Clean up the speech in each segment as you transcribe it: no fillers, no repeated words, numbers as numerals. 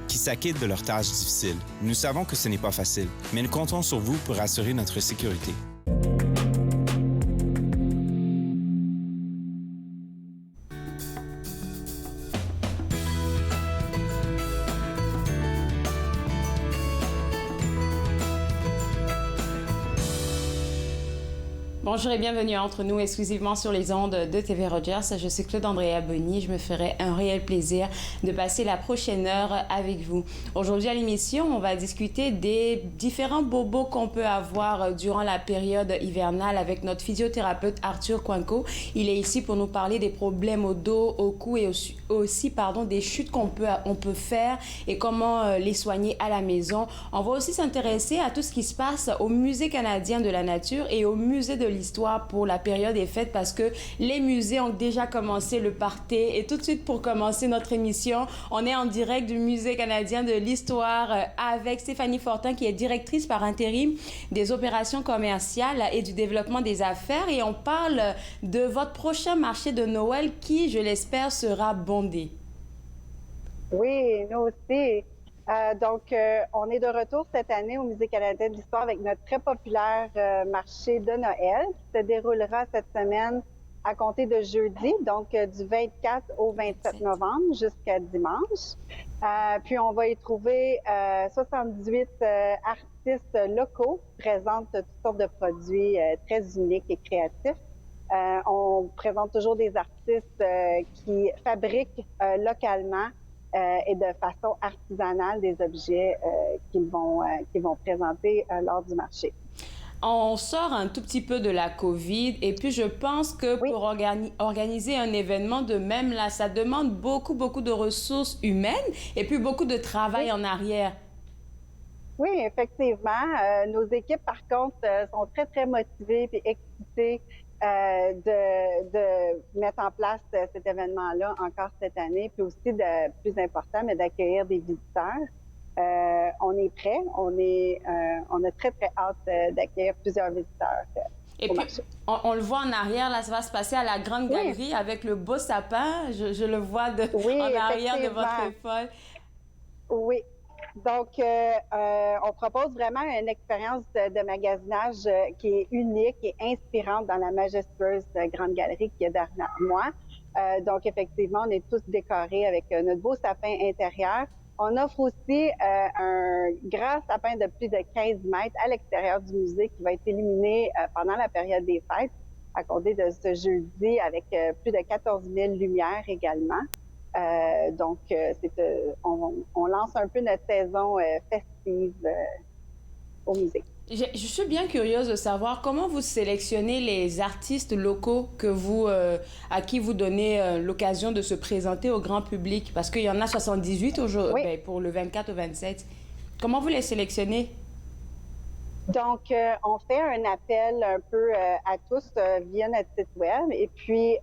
qui s'acquittent de leurs tâches difficiles. Nous savons que ce n'est pas facile, mais nous comptons sur vous pour assurer notre sécurité. Bonjour et bienvenue à Entre nous, exclusivement sur les ondes de TV Rogers. Je suis Claude Andrea Bonny. Je me ferai un réel plaisir de passer la prochaine heure avec vous. Aujourd'hui à l'émission, on va discuter des différents bobos qu'on peut avoir durant la période hivernale avec notre physiothérapeute Arthur Coinco. Il est ici pour nous parler des problèmes au dos, au cou et aussi des chutes qu'on peut faire et comment les soigner à la maison. On va aussi s'intéresser à tout ce qui se passe au Musée canadien de la nature et au Musée de l'histoire pour la période des fêtes parce que les musées ont déjà commencé le party. Et tout de suite, pour commencer notre émission, on est en direct du Musée canadien de l'histoire avec Stéphanie Fortin, qui est directrice par intérim des opérations commerciales et du développement des affaires. Et on parle de votre prochain marché de Noël qui, je l'espère, sera bondé. Oui, nous aussi. On est de retour cette année au Musée canadien de l'histoire avec notre très populaire marché de Noël qui se déroulera cette semaine à compter de jeudi, donc du 24 au 27 novembre jusqu'à dimanche. Puis on va y trouver 78 artistes locaux qui présentent toutes sortes de produits très uniques et créatifs. On présente toujours des artistes qui fabriquent localement et de façon artisanale des objets qu'ils vont présenter lors du marché. On sort un tout petit peu de la COVID et puis je pense que pour organiser un événement de même là, ça demande beaucoup de ressources humaines et puis beaucoup de travail en arrière. Oui, effectivement. Nos équipes, par contre, sont très, très motivées et excitées de mettre en place cet événement-là encore cette année, puis aussi plus important, mais d'accueillir des visiteurs. On est prêt, on a très, très hâte d'accueillir plusieurs visiteurs. Et puis, on le voit en arrière, là, ça va se passer à la Grande Galerie avec le beau sapin. Je le vois en arrière de votre épaule. Oui. Donc, on propose vraiment une expérience de magasinage qui est unique et inspirante dans la majestueuse Grande Galerie qui est derrière moi. Donc, effectivement, on est tous décorés avec notre beau sapin intérieur. On offre aussi un grand sapin de plus de 15 mètres à l'extérieur du musée qui va être illuminé pendant la période des fêtes, à compter de ce jeudi, avec plus de 14 000 lumières également. On lance un peu notre saison festive au musée. Je suis bien curieuse de savoir comment vous sélectionnez les artistes locaux à qui vous donnez l'occasion de se présenter au grand public, parce qu'il y en a 78 aujourd'hui, pour le 24 au 27. Comment vous les sélectionnez? Donc, on fait un appel un peu à tous via notre site web et puis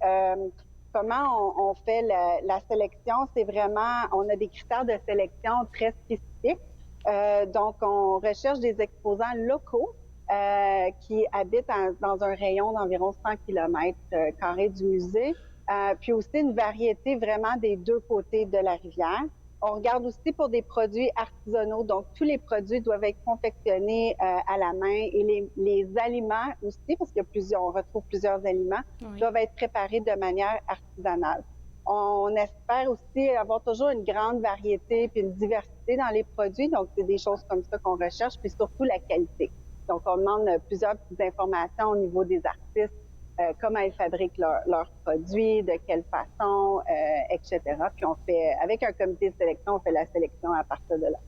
comment on fait la sélection, c'est vraiment, on a des critères de sélection très spécifiques. Donc, on recherche des exposants locaux qui habitent dans un rayon d'environ 100 km² du musée, puis aussi une variété vraiment des deux côtés de la rivière. On regarde aussi pour des produits artisanaux, donc tous les produits doivent être confectionnés à la main et les aliments aussi, parce on retrouve plusieurs aliments, doivent être préparés de manière artisanale. On espère aussi avoir toujours une grande variété puis une diversité dans les produits, donc c'est des choses comme ça qu'on recherche, puis surtout la qualité. Donc on demande plusieurs petites informations au niveau des artistes, comment ils fabriquent leurs produits, de quelle façon, etc. Puis avec un comité de sélection, on fait la sélection à partir de là.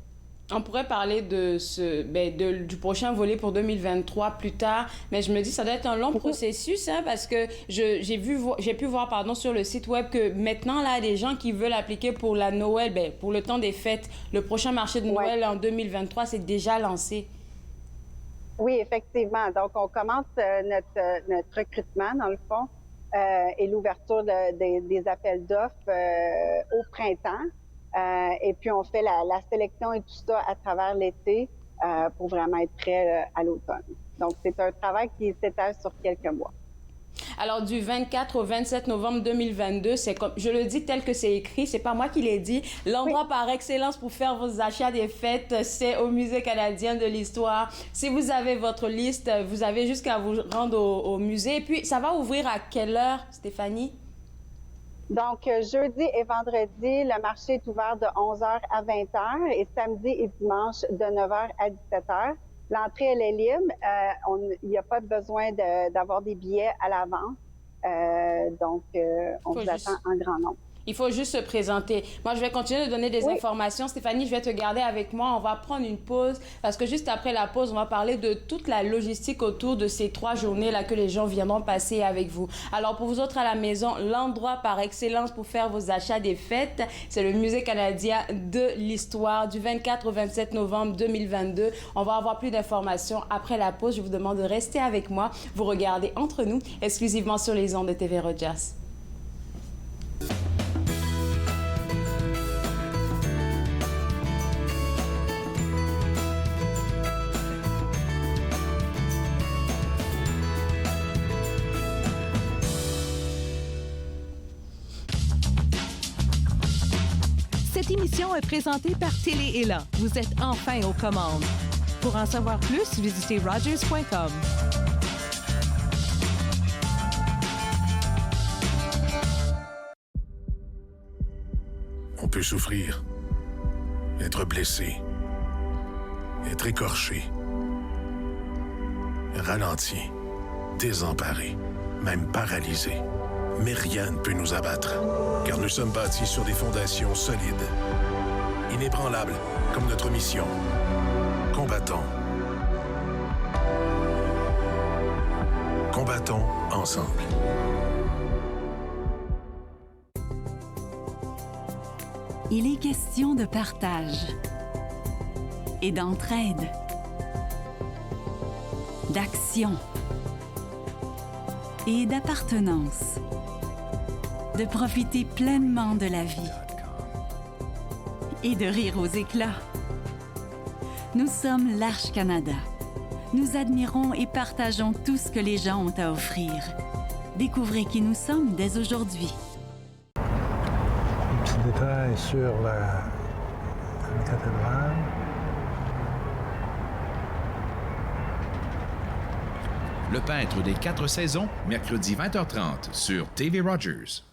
On pourrait parler du prochain volet pour 2023 plus tard, mais je me dis ça doit être un long processus, hein, parce que j'ai pu voir sur le site web que maintenant là, des gens qui veulent appliquer pour la Noël, pour le temps des fêtes, le prochain marché de Noël en 2023, c'est déjà lancé. Oui, effectivement. Donc, on commence notre recrutement, dans le fond, et l'ouverture des appels d'offres au printemps. Et puis, on fait la sélection et tout ça à travers l'été pour vraiment être prêt à l'automne. Donc, c'est un travail qui s'étale sur quelques mois. Alors, du 24 au 27 novembre 2022, c'est comme, je le dis tel que c'est écrit, c'est pas moi qui l'ai dit. L'endroit par excellence pour faire vos achats des fêtes, c'est au Musée canadien de l'histoire. Si vous avez votre liste, vous avez jusqu'à vous rendre au musée. Et puis, ça va ouvrir à quelle heure, Stéphanie? Donc, jeudi et vendredi, le marché est ouvert de 11 h à 20 h et samedi et dimanche de 9 h à 17 h. L'entrée, elle est libre. Il n'y a pas besoin d'avoir des billets à l'avance. Donc, on vous attend en grand nombre. Il faut juste se présenter. Moi, je vais continuer de donner des informations. Stéphanie, je vais te garder avec moi. On va prendre une pause parce que juste après la pause, on va parler de toute la logistique autour de ces 3 journées-là que les gens viendront passer avec vous. Alors, pour vous autres à la maison, l'endroit par excellence pour faire vos achats des fêtes, c'est le Musée canadien de l'histoire du 24 au 27 novembre 2022. On va avoir plus d'informations après la pause. Je vous demande de rester avec moi. Vous regardez Entre nous, exclusivement sur les ondes de TV Rogers. Cette émission est présentée par Télé Élan. Vous êtes enfin aux commandes. Pour en savoir plus, visitez Rogers.com. On peut souffrir, être blessé, être écorché, ralenti, désemparé, même paralysé. Mais rien ne peut nous abattre, car nous sommes bâtis sur des fondations solides, inébranlables comme notre mission. Combattons. Combattons ensemble. Il est question de partage et d'entraide, d'action et d'appartenance, de profiter pleinement de la vie et de rire aux éclats. Nous sommes l'Arche Canada. Nous admirons et partageons tout ce que les gens ont à offrir. Découvrez qui nous sommes dès aujourd'hui. Un petit détail sur la cathédrale. Le peintre des 4 saisons, mercredi 20h30 sur TV Rogers.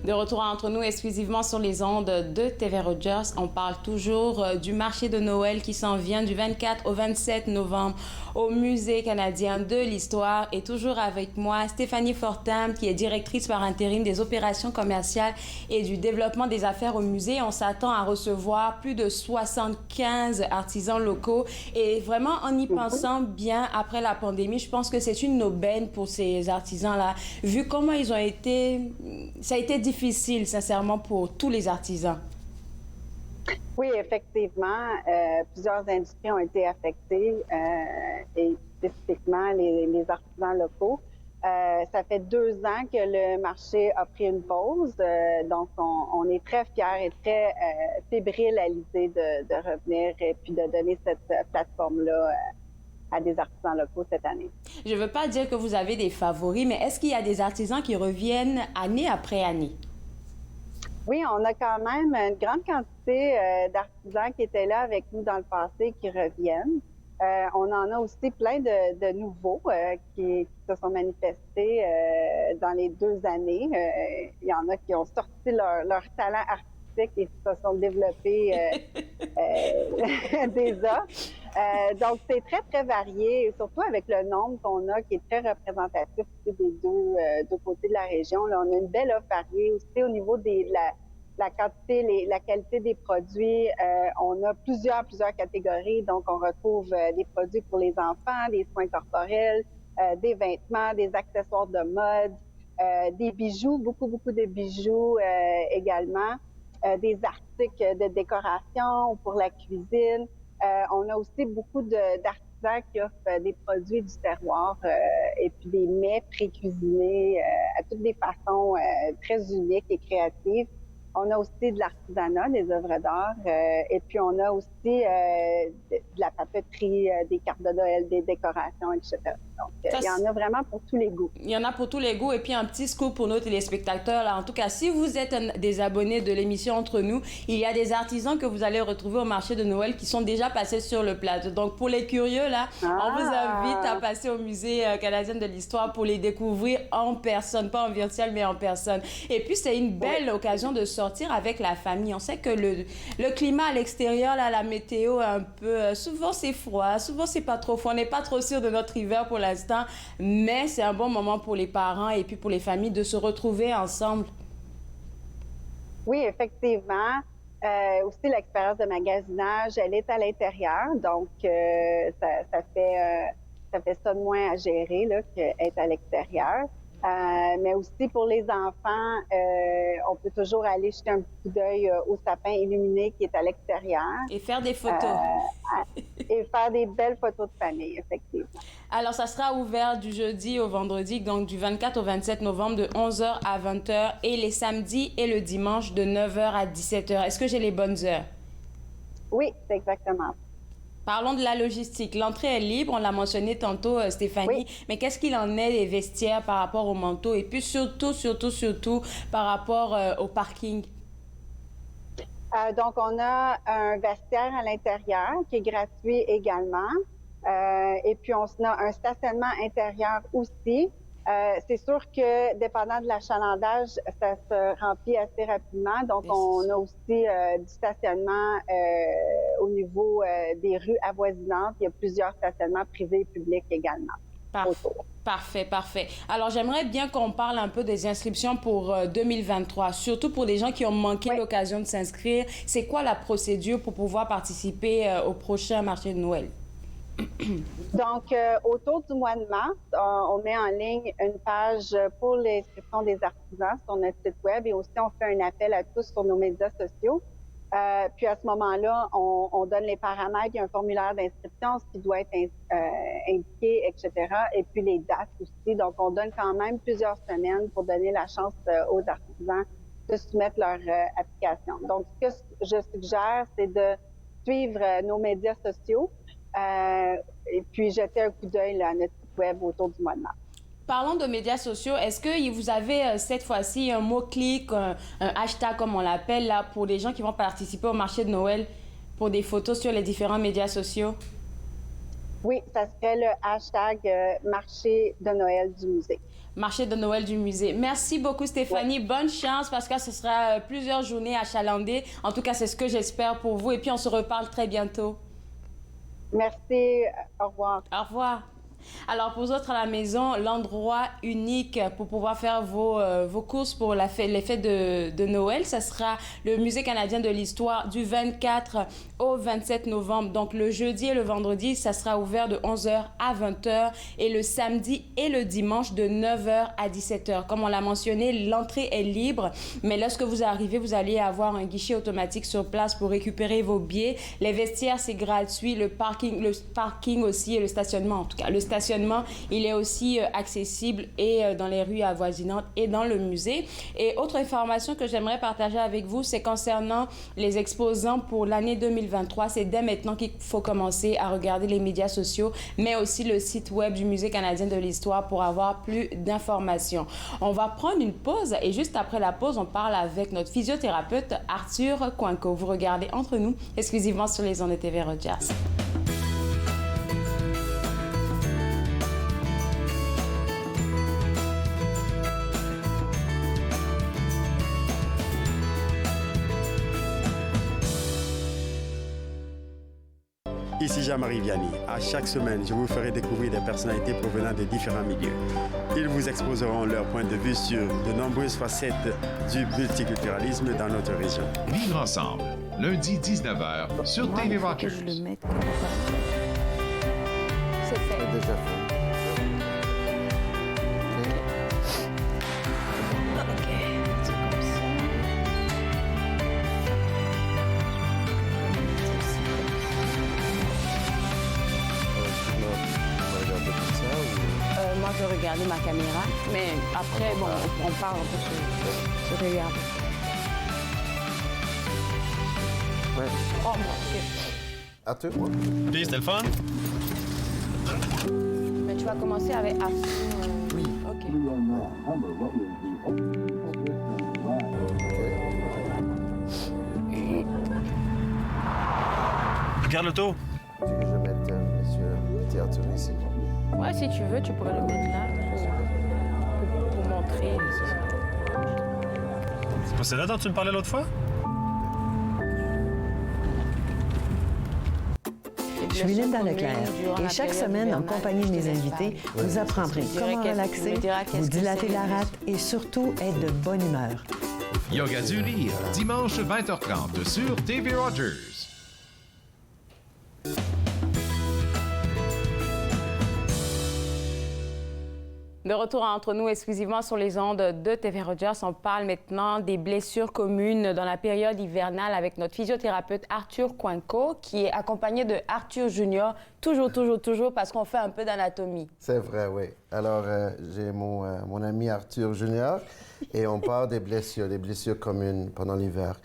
De retour entre nous exclusivement sur les ondes de TV Rogers. On parle toujours du marché de Noël qui s'en vient du 24 au 27 novembre au Musée canadien de l'histoire. Et toujours avec moi, Stéphanie Fortin, qui est directrice par intérim des opérations commerciales et du développement des affaires au musée. On s'attend à recevoir plus de 75 artisans locaux. Et vraiment, en y pensant bien après la pandémie, je pense que c'est une aubaine pour ces artisans-là. Vu comment ils ont été... Ça a été difficile, sincèrement, pour tous les artisans. Oui, effectivement, plusieurs industries ont été affectées et spécifiquement les artisans locaux. Ça fait 2 ans que le marché a pris une pause, donc on est très fiers et très fébriles à l'idée de revenir et puis de donner cette plateforme-là à des artisans locaux cette année. Je ne veux pas dire que vous avez des favoris, mais est-ce qu'il y a des artisans qui reviennent année après année? Oui, on a quand même une grande quantité d'artisans qui étaient là avec nous dans le passé qui reviennent. On en a aussi plein de nouveaux qui se sont manifestés dans les 2 années. Il y en a qui ont sorti leur talent artistique et qui se sont développés déjà. Donc, c'est très, très varié, surtout avec le nombre qu'on a qui est très représentatif des deux côtés de la région. Là, on a une belle offre variée aussi au niveau de la quantité, la qualité des produits. On a plusieurs catégories. Donc, on retrouve des produits pour les enfants, des soins corporels, des vêtements, des accessoires de mode, des bijoux, beaucoup de bijoux également, des articles de décoration pour la cuisine. On a aussi beaucoup d'artisans qui offrent des produits du terroir et puis des mets pré-cuisinés à toutes des façons très uniques et créatives. On a aussi de l'artisanat, des œuvres d'art, et puis on a aussi de la papeterie, des cartes de Noël, des décorations, etc. Donc, il y en a vraiment pour tous les goûts. Il y en a pour tous les goûts. Et puis, un petit scoop pour nos téléspectateurs. Là. En tout cas, si vous êtes des abonnés de l'émission Entre nous, il y a des artisans que vous allez retrouver au marché de Noël qui sont déjà passés sur le plateau. Donc, pour les curieux, là, on vous invite à passer au Musée canadien de l'Histoire pour les découvrir en personne. Pas en virtuel, mais en personne. Et puis, c'est une belle occasion de sortir avec la famille. On sait que le climat à l'extérieur, là, la météo, un peu... souvent, c'est froid. Souvent, c'est pas trop froid. On n'est pas trop sûr de notre hiver pour l'instant, mais c'est un bon moment pour les parents et puis pour les familles de se retrouver ensemble. Oui, effectivement. Aussi, l'expérience de magasinage, elle est à l'intérieur, donc ça fait ça de moins à gérer là, qu'être à l'extérieur. Mais aussi pour les enfants, on peut toujours aller jeter un petit coup d'œil au sapin illuminé qui est à l'extérieur. Et faire des photos. Et faire des belles photos de famille, effectivement. Alors, ça sera ouvert du jeudi au vendredi, donc du 24 au 27 novembre, de 11h à 20h, et les samedis et le dimanche de 9h à 17h. Est-ce que j'ai les bonnes heures? Oui, c'est exactement. Parlons de la logistique. L'entrée est libre, on l'a mentionné tantôt, Stéphanie. Oui. Mais qu'est-ce qu'il en est des vestiaires par rapport au manteau? Et puis surtout, par rapport au parking? Donc, on a un vestiaire à l'intérieur qui est gratuit également. Et puis, on a un stationnement intérieur aussi. C'est sûr que, dépendant de l'achalandage, ça se remplit assez rapidement. Donc, on a aussi du stationnement au niveau des rues avoisinantes. Il y a plusieurs stationnements privés et publics également. Parfait. Alors, j'aimerais bien qu'on parle un peu des inscriptions pour 2023, surtout pour les gens qui ont manqué l'occasion de s'inscrire. C'est quoi la procédure pour pouvoir participer au prochain marché de Noël? Donc, autour du mois de mars, on met en ligne une page pour l'inscription des artisans sur notre site web et aussi on fait un appel à tous sur nos médias sociaux. Puis à ce moment-là, on donne les paramètres, il y a un formulaire d'inscription, ce qui doit être indiqué, etc. Et puis les dates aussi. Donc, on donne quand même plusieurs semaines pour donner la chance aux artisans de soumettre leur application. Donc, ce que je suggère, c'est de suivre nos médias sociaux et puis jeter un coup d'œil à notre site web autour du mois de mars. Parlons de médias sociaux. Est-ce que vous avez cette fois-ci un mot-clic, un hashtag comme on l'appelle là, pour les gens qui vont participer au marché de Noël pour des photos sur les différents médias sociaux? Oui, ça serait le hashtag marché de Noël du musée. Marché de Noël du musée. Merci beaucoup, Stéphanie. Ouais. Bonne chance parce que ce sera plusieurs journées achalandées. En tout cas, c'est ce que j'espère pour vous. Et puis, on se reparle très bientôt. Merci. Au revoir. Au revoir. Alors, pour vous autres à la maison, l'endroit unique pour pouvoir faire vos courses pour les fêtes de Noël, ça sera le Musée canadien de l'Histoire du 24 au 27 novembre. Donc, le jeudi et le vendredi, ça sera ouvert de 11h à 20h et le samedi et le dimanche de 9h à 17h. Comme on l'a mentionné, l'entrée est libre, mais lorsque vous arrivez, vous allez avoir un guichet automatique sur place pour récupérer vos billets. Les vestiaires, c'est gratuit. Le parking aussi et le stationnement, en tout cas. Le stationnement, il est aussi accessible et dans les rues avoisinantes et dans le musée. Et autre information que j'aimerais partager avec vous, c'est concernant les exposants pour l'année 2023. C'est dès maintenant qu'il faut commencer à regarder les médias sociaux, mais aussi le site web du Musée canadien de l'Histoire pour avoir plus d'informations. On va prendre une pause et juste après la pause, on parle avec notre physiothérapeute Arthur Coinco. Vous regardez Entre nous, exclusivement sur les ondes de TV Rogers. Ici Jean-Marie Vianney. À chaque semaine, je vous ferai découvrir des personnalités provenant de différents milieux. Ils vous exposeront leur point de vue sur de nombreuses facettes du multiculturalisme dans notre région. Vivre ensemble, lundi 19h sur TV Rogers. C'est fait. C'est déjà fait. Moi, je vais regarder ma caméra, mais après, bon, on parle un peu sur regarde. Ouais. Oh, mon Dieu. Arthur, ouais. Puis, c'était le fun? Mais tu vas commencer avec Arthur. Oui. OK. Regarde l'auto. Tu veux que je mette monsieur petit Arthur ici? Ouais, si tu veux, tu pourrais le mettre là pour montrer. C'est pas celle-là dont tu me parlais l'autre fois? Je suis Linda Leclerc et chaque semaine, en compagnie de mes invités, vous apprendrez comment relaxer, vous dilater la rate et surtout être de bonne humeur. Yoga du rire, dimanche 20h30 sur TV Rogers. De retour entre nous exclusivement sur les ondes de TV Rogers, on parle maintenant des blessures communes dans la période hivernale avec notre physiothérapeute Arthur Coinco, qui est accompagné de Arthur Junior, toujours, parce qu'on fait un peu d'anatomie. C'est vrai, oui. Alors, j'ai mon ami Arthur Junior et on parle des blessures communes pendant l'hiver.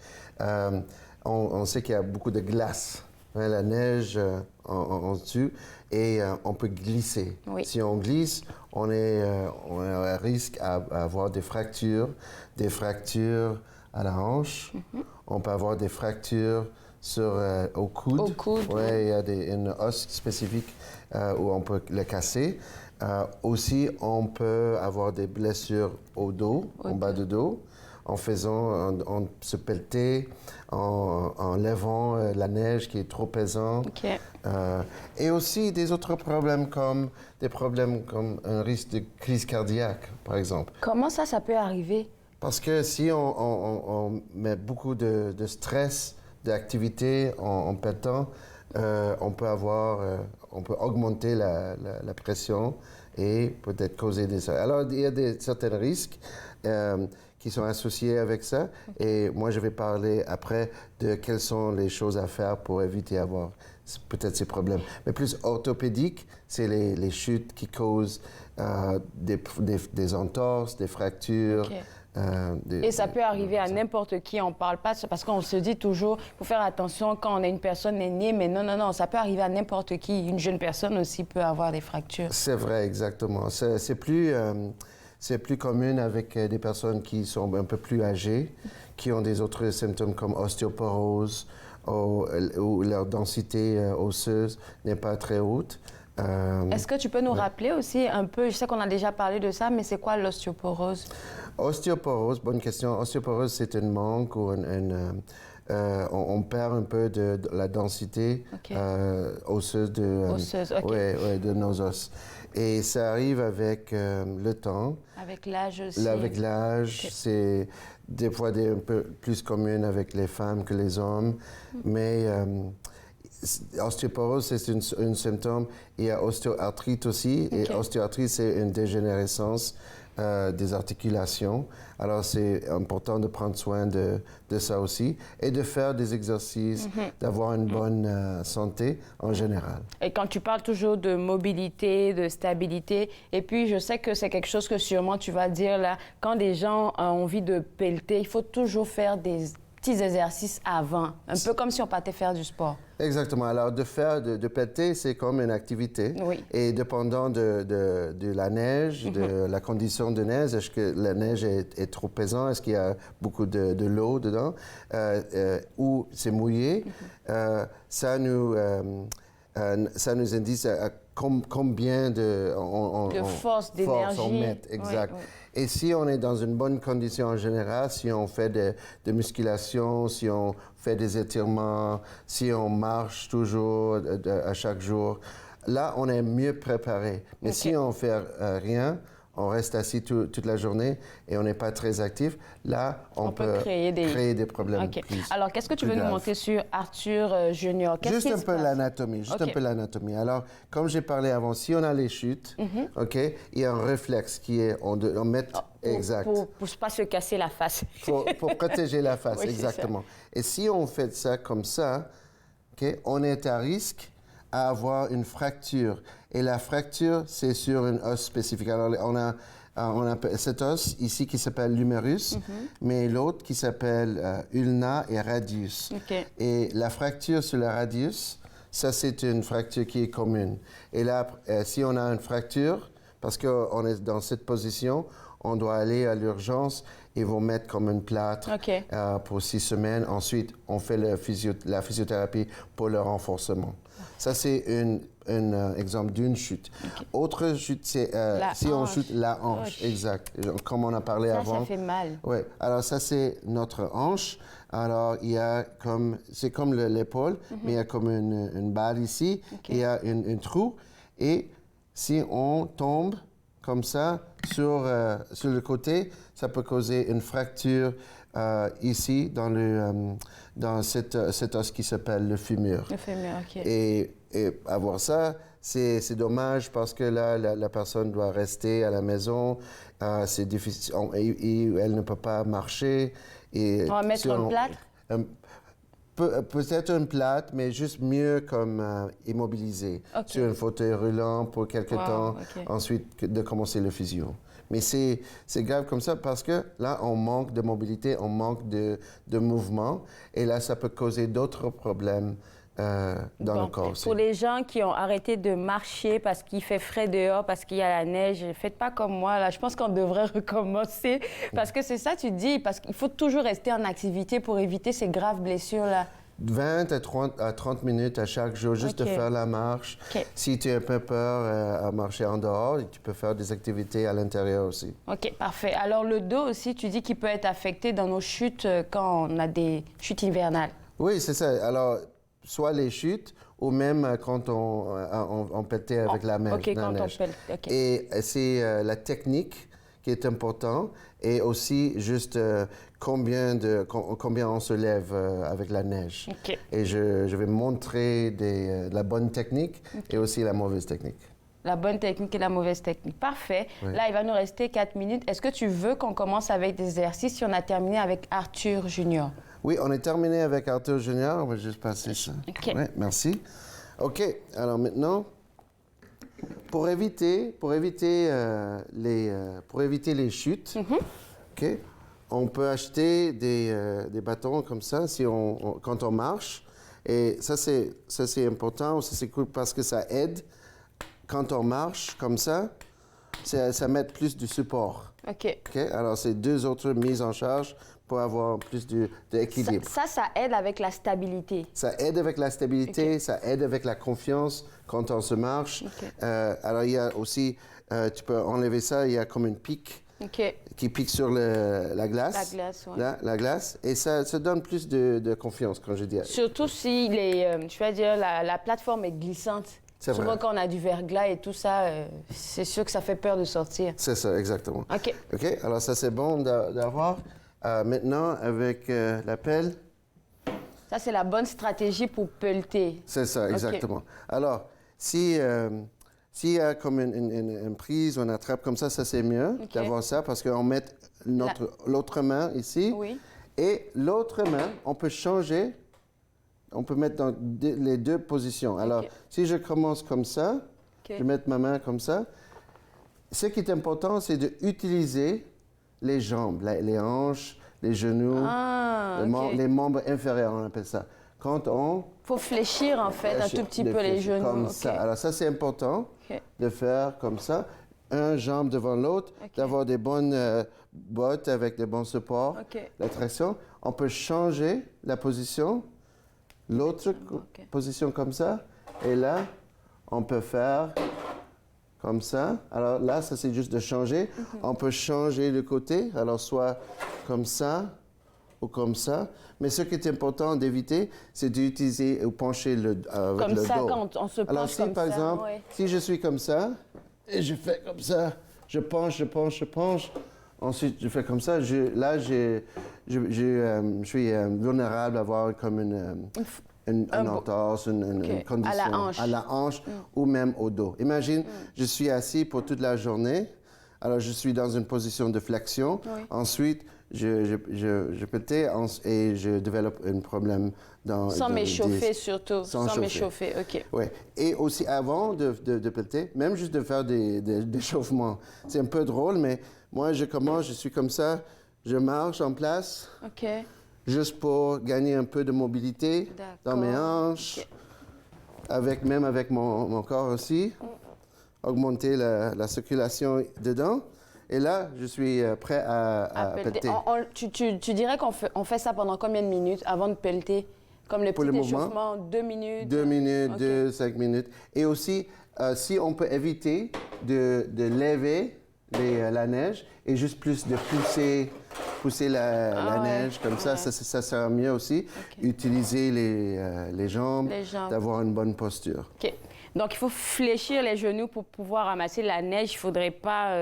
On sait qu'il y a beaucoup de glace. Hein, la neige, on se tue et on peut glisser. Oui. Si on glisse, on a un risque à avoir des fractures à la hanche. On peut avoir des fractures au coude. Au coude. Oui, il y a une os spécifique où on peut le casser. Aussi, on peut avoir des blessures au dos, en bas du dos, en se pelleter, en levant la neige qui est trop pesante. Okay. Et aussi des autres problèmes comme un risque de crise cardiaque, par exemple. Comment ça peut arriver? Parce que si on met beaucoup de stress, d'activité en pelletant, on peut augmenter la pression et peut-être causer des... Alors, il y a certains risques qui sont associés avec ça. Et moi, je vais parler après de quelles sont les choses à faire pour éviter d'avoir peut-être ces problèmes. Mais plus orthopédique, c'est les chutes qui causent des entorses, des fractures. Okay. Et ça peut arriver à n'importe qui, on ne parle pas, parce qu'on se dit toujours, il faut faire attention quand on a une personne aînée, mais non, ça peut arriver à n'importe qui. Une jeune personne aussi peut avoir des fractures. C'est vrai, exactement. C'est plus commun avec des personnes qui sont un peu plus âgées, qui ont des autres symptômes comme ostéoporose ou leur densité osseuse n'est pas très haute. Est-ce que tu peux nous rappeler aussi un peu, je sais qu'on a déjà parlé de ça, mais c'est quoi l'ostéoporose? Ostéoporose, bonne question. Ostéoporose, c'est un manque ou on perd un peu de la densité osseuse de nos os. Et ça arrive avec le temps. Avec l'âge aussi. Avec l'âge, c'est des fois un peu plus commun avec les femmes que les hommes. Mais ostéoporose, c'est un symptôme. Il y a ostéoarthrite aussi. Et ostéoarthrite, c'est une dégénérescence des articulations. Alors, c'est important de prendre soin de ça aussi et de faire des exercices, d'avoir une bonne santé en général. Et quand tu parles toujours de mobilité, de stabilité, et puis je sais que c'est quelque chose que sûrement tu vas dire là, quand des gens ont envie de pelleter, il faut toujours faire des petits exercices avant, un peu comme si on partait faire du sport. Exactement. Alors, de pelleter, c'est comme une activité. Oui. Et dépendant de la neige, de la condition de neige, est-ce que la neige est trop pesante, est-ce qu'il y a beaucoup de l'eau dedans, ou c'est mouillé, ça nous indique combien de force, d'énergie on met. Exact. Oui, oui. Et si on est dans une bonne condition en général, si on fait de musculation, si on fait des étirements, si on marche toujours à chaque jour, là, on est mieux préparé. Mais si on ne fait rien, on reste assis toute la journée et on n'est pas très actif, là, on peut créer des problèmes. Okay. Alors, qu'est-ce que tu veux nous montrer sur Arthur Junior? Juste un peu l'anatomie. Alors, comme j'ai parlé avant, si on a les chutes, il y a un réflexe qui est on met exact. Pour ne pas se casser la face. pour protéger la face, oui, exactement. Et si on fait ça comme ça, on est à risque à avoir une fracture. Et la fracture, c'est sur une os spécifique. Alors, on a On appelle cet os ici qui s'appelle l'humérus, mais l'autre qui s'appelle ulna et radius. Et la fracture sur le radius, ça c'est une fracture qui est commune. Et là, si on a une fracture, parce qu'on est dans cette position, on doit aller à l'urgence et vous mettre comme une plâtre pour 6 semaines. Ensuite, on fait la physiothérapie pour le renforcement. Ça, c'est un exemple d'une chute. Autre chute, c'est si on chute la hanche. Exact. Comme on a parlé avant. Ça fait mal. Oui. Alors, ça, c'est notre hanche. Alors, il y a comme... C'est comme l'épaule, mais il y a comme une balle ici. Il y a un trou. Et si on tombe comme ça sur le côté, ça peut causer une fracture ici dans cet os qui s'appelle le fémur. Le fémur, OK. Et avoir ça, c'est dommage parce que là, la personne doit rester à la maison. C'est difficile. Elle ne peut pas marcher. Et on va mettre une plâtre? Peut-être une plâtre, mais juste mieux comme immobilisé sur un fauteuil roulant pour quelque temps, ensuite de commencer le physio. Mais c'est grave comme ça parce que là, on manque de mobilité, on manque de mouvement, et là, ça peut causer d'autres problèmes dans le corps aussi. Pour les gens qui ont arrêté de marcher parce qu'il fait frais dehors, parce qu'il y a la neige, faites pas comme moi, là. Je pense qu'on devrait recommencer. Parce que c'est ça, tu dis, parce qu'il faut toujours rester en activité pour éviter ces graves blessures-là. 20 à 30 minutes à chaque jour, juste de faire la marche. Si tu as un peu peur à marcher en dehors, tu peux faire des activités à l'intérieur aussi. OK, parfait. Alors, le dos aussi, tu dis qu'il peut être affecté dans nos chutes quand on a des chutes hivernales. Oui, c'est ça. Alors, soit les chutes ou même quand on pétait avec la neige. OK, quand on pète. Et c'est la technique qui est importante et aussi juste combien on se lève avec la neige. Et je vais montrer la bonne technique et aussi la mauvaise technique. La bonne technique et la mauvaise technique. Parfait. Oui. Là, il va nous rester 4 minutes. Est-ce que tu veux qu'on commence avec des exercices si on a terminé avec Arthur Junior? Oui, on est terminé avec Arthur Junior. On va juste passer ça. OK. Oui, merci. OK. Alors maintenant, pour éviter les chutes, OK, on peut acheter des bâtons comme ça quand on marche. Et ça, c'est important, ça, c'est cool parce que ça aide. Quand on marche comme ça met plus de support. OK. Alors, c'est 2 autres mises en charge pour avoir plus d'équilibre. Ça aide avec la stabilité. Ça aide avec la stabilité, ça aide avec la confiance quand on se marche. Alors, il y a aussi, tu peux enlever ça, il y a comme une pique qui pique sur la glace. La glace, oui. La glace. Et ça donne plus de confiance, quand je dis. Surtout si la plateforme est glissante. Souvent, quand on a du verglas et tout ça, c'est sûr que ça fait peur de sortir. C'est ça, exactement. OK. Alors, ça, c'est bon d'avoir. Maintenant, avec la pelle. Ça, c'est la bonne stratégie pour pelleter. C'est ça, exactement. Alors, s'il y a comme une prise ou une attrape comme ça c'est mieux d'avoir ça parce qu'on met l'autre main ici. Oui. Et l'autre main, on peut changer. On peut mettre dans les 2 positions. Alors, si je commence comme ça, je vais mettre ma main comme ça. Ce qui est important, c'est d'utiliser les jambes, les hanches, les genoux, les membres inférieurs, on appelle ça. Quand on... faut fléchir, en fait, un tout petit peu les genoux. Comme ça. Alors, ça, c'est important de faire comme ça. Un jambe devant l'autre, d'avoir des bonnes bottes avec des bons supports, la traction. On peut changer la position. L'autre position comme ça, et là, on peut faire comme ça. Alors là, ça c'est juste de changer. On peut changer le côté, alors soit comme ça ou comme ça. Mais ce qui est important d'éviter, c'est d'utiliser ou pencher avec le dos. Comme ça, quand on se penche. Alors si par exemple, si je suis comme ça, et je fais comme ça, je penche, ensuite je fais comme ça, je suis vulnérable à avoir comme une entorse, une condition à la hanche ou même au dos. Imagine, je suis assis pour toute la journée, alors je suis dans une position de flexion. Ensuite, je pétais et je développe un problème sans m'échauffer surtout. Sans m'échauffer, OK. Oui. Et aussi avant de péter, même juste de faire des échauffements. C'est un peu drôle, mais moi, je suis comme ça, je marche en place. OK. Juste pour gagner un peu de mobilité dans mes hanches, même avec mon corps aussi, augmenter la circulation dedans. Et là, je suis prêt à pelleter. Tu dirais qu'on fait ça pendant combien de minutes avant de pelleter? Comme le petit échauffement, 2 minutes? 2 minutes, 5 minutes. Et aussi, si on peut éviter de lever la neige et juste plus de pousser la neige, comme ça sera mieux aussi. Okay. Utiliser les jambes, d'avoir une bonne posture. OK. Donc, il faut fléchir les genoux pour pouvoir ramasser la neige. Il ne faudrait pas,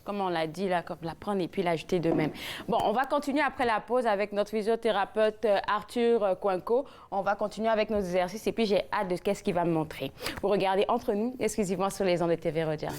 comme on l'a dit, là, comme la prendre et puis la jeter de même. Bon, on va continuer après la pause avec notre physiothérapeute Arthur Coinco. On va continuer avec nos exercices et puis j'ai hâte de qu'est-ce qu'il va me montrer. Vous regardez Entre nous, exclusivement sur les ondes de TV Rogers.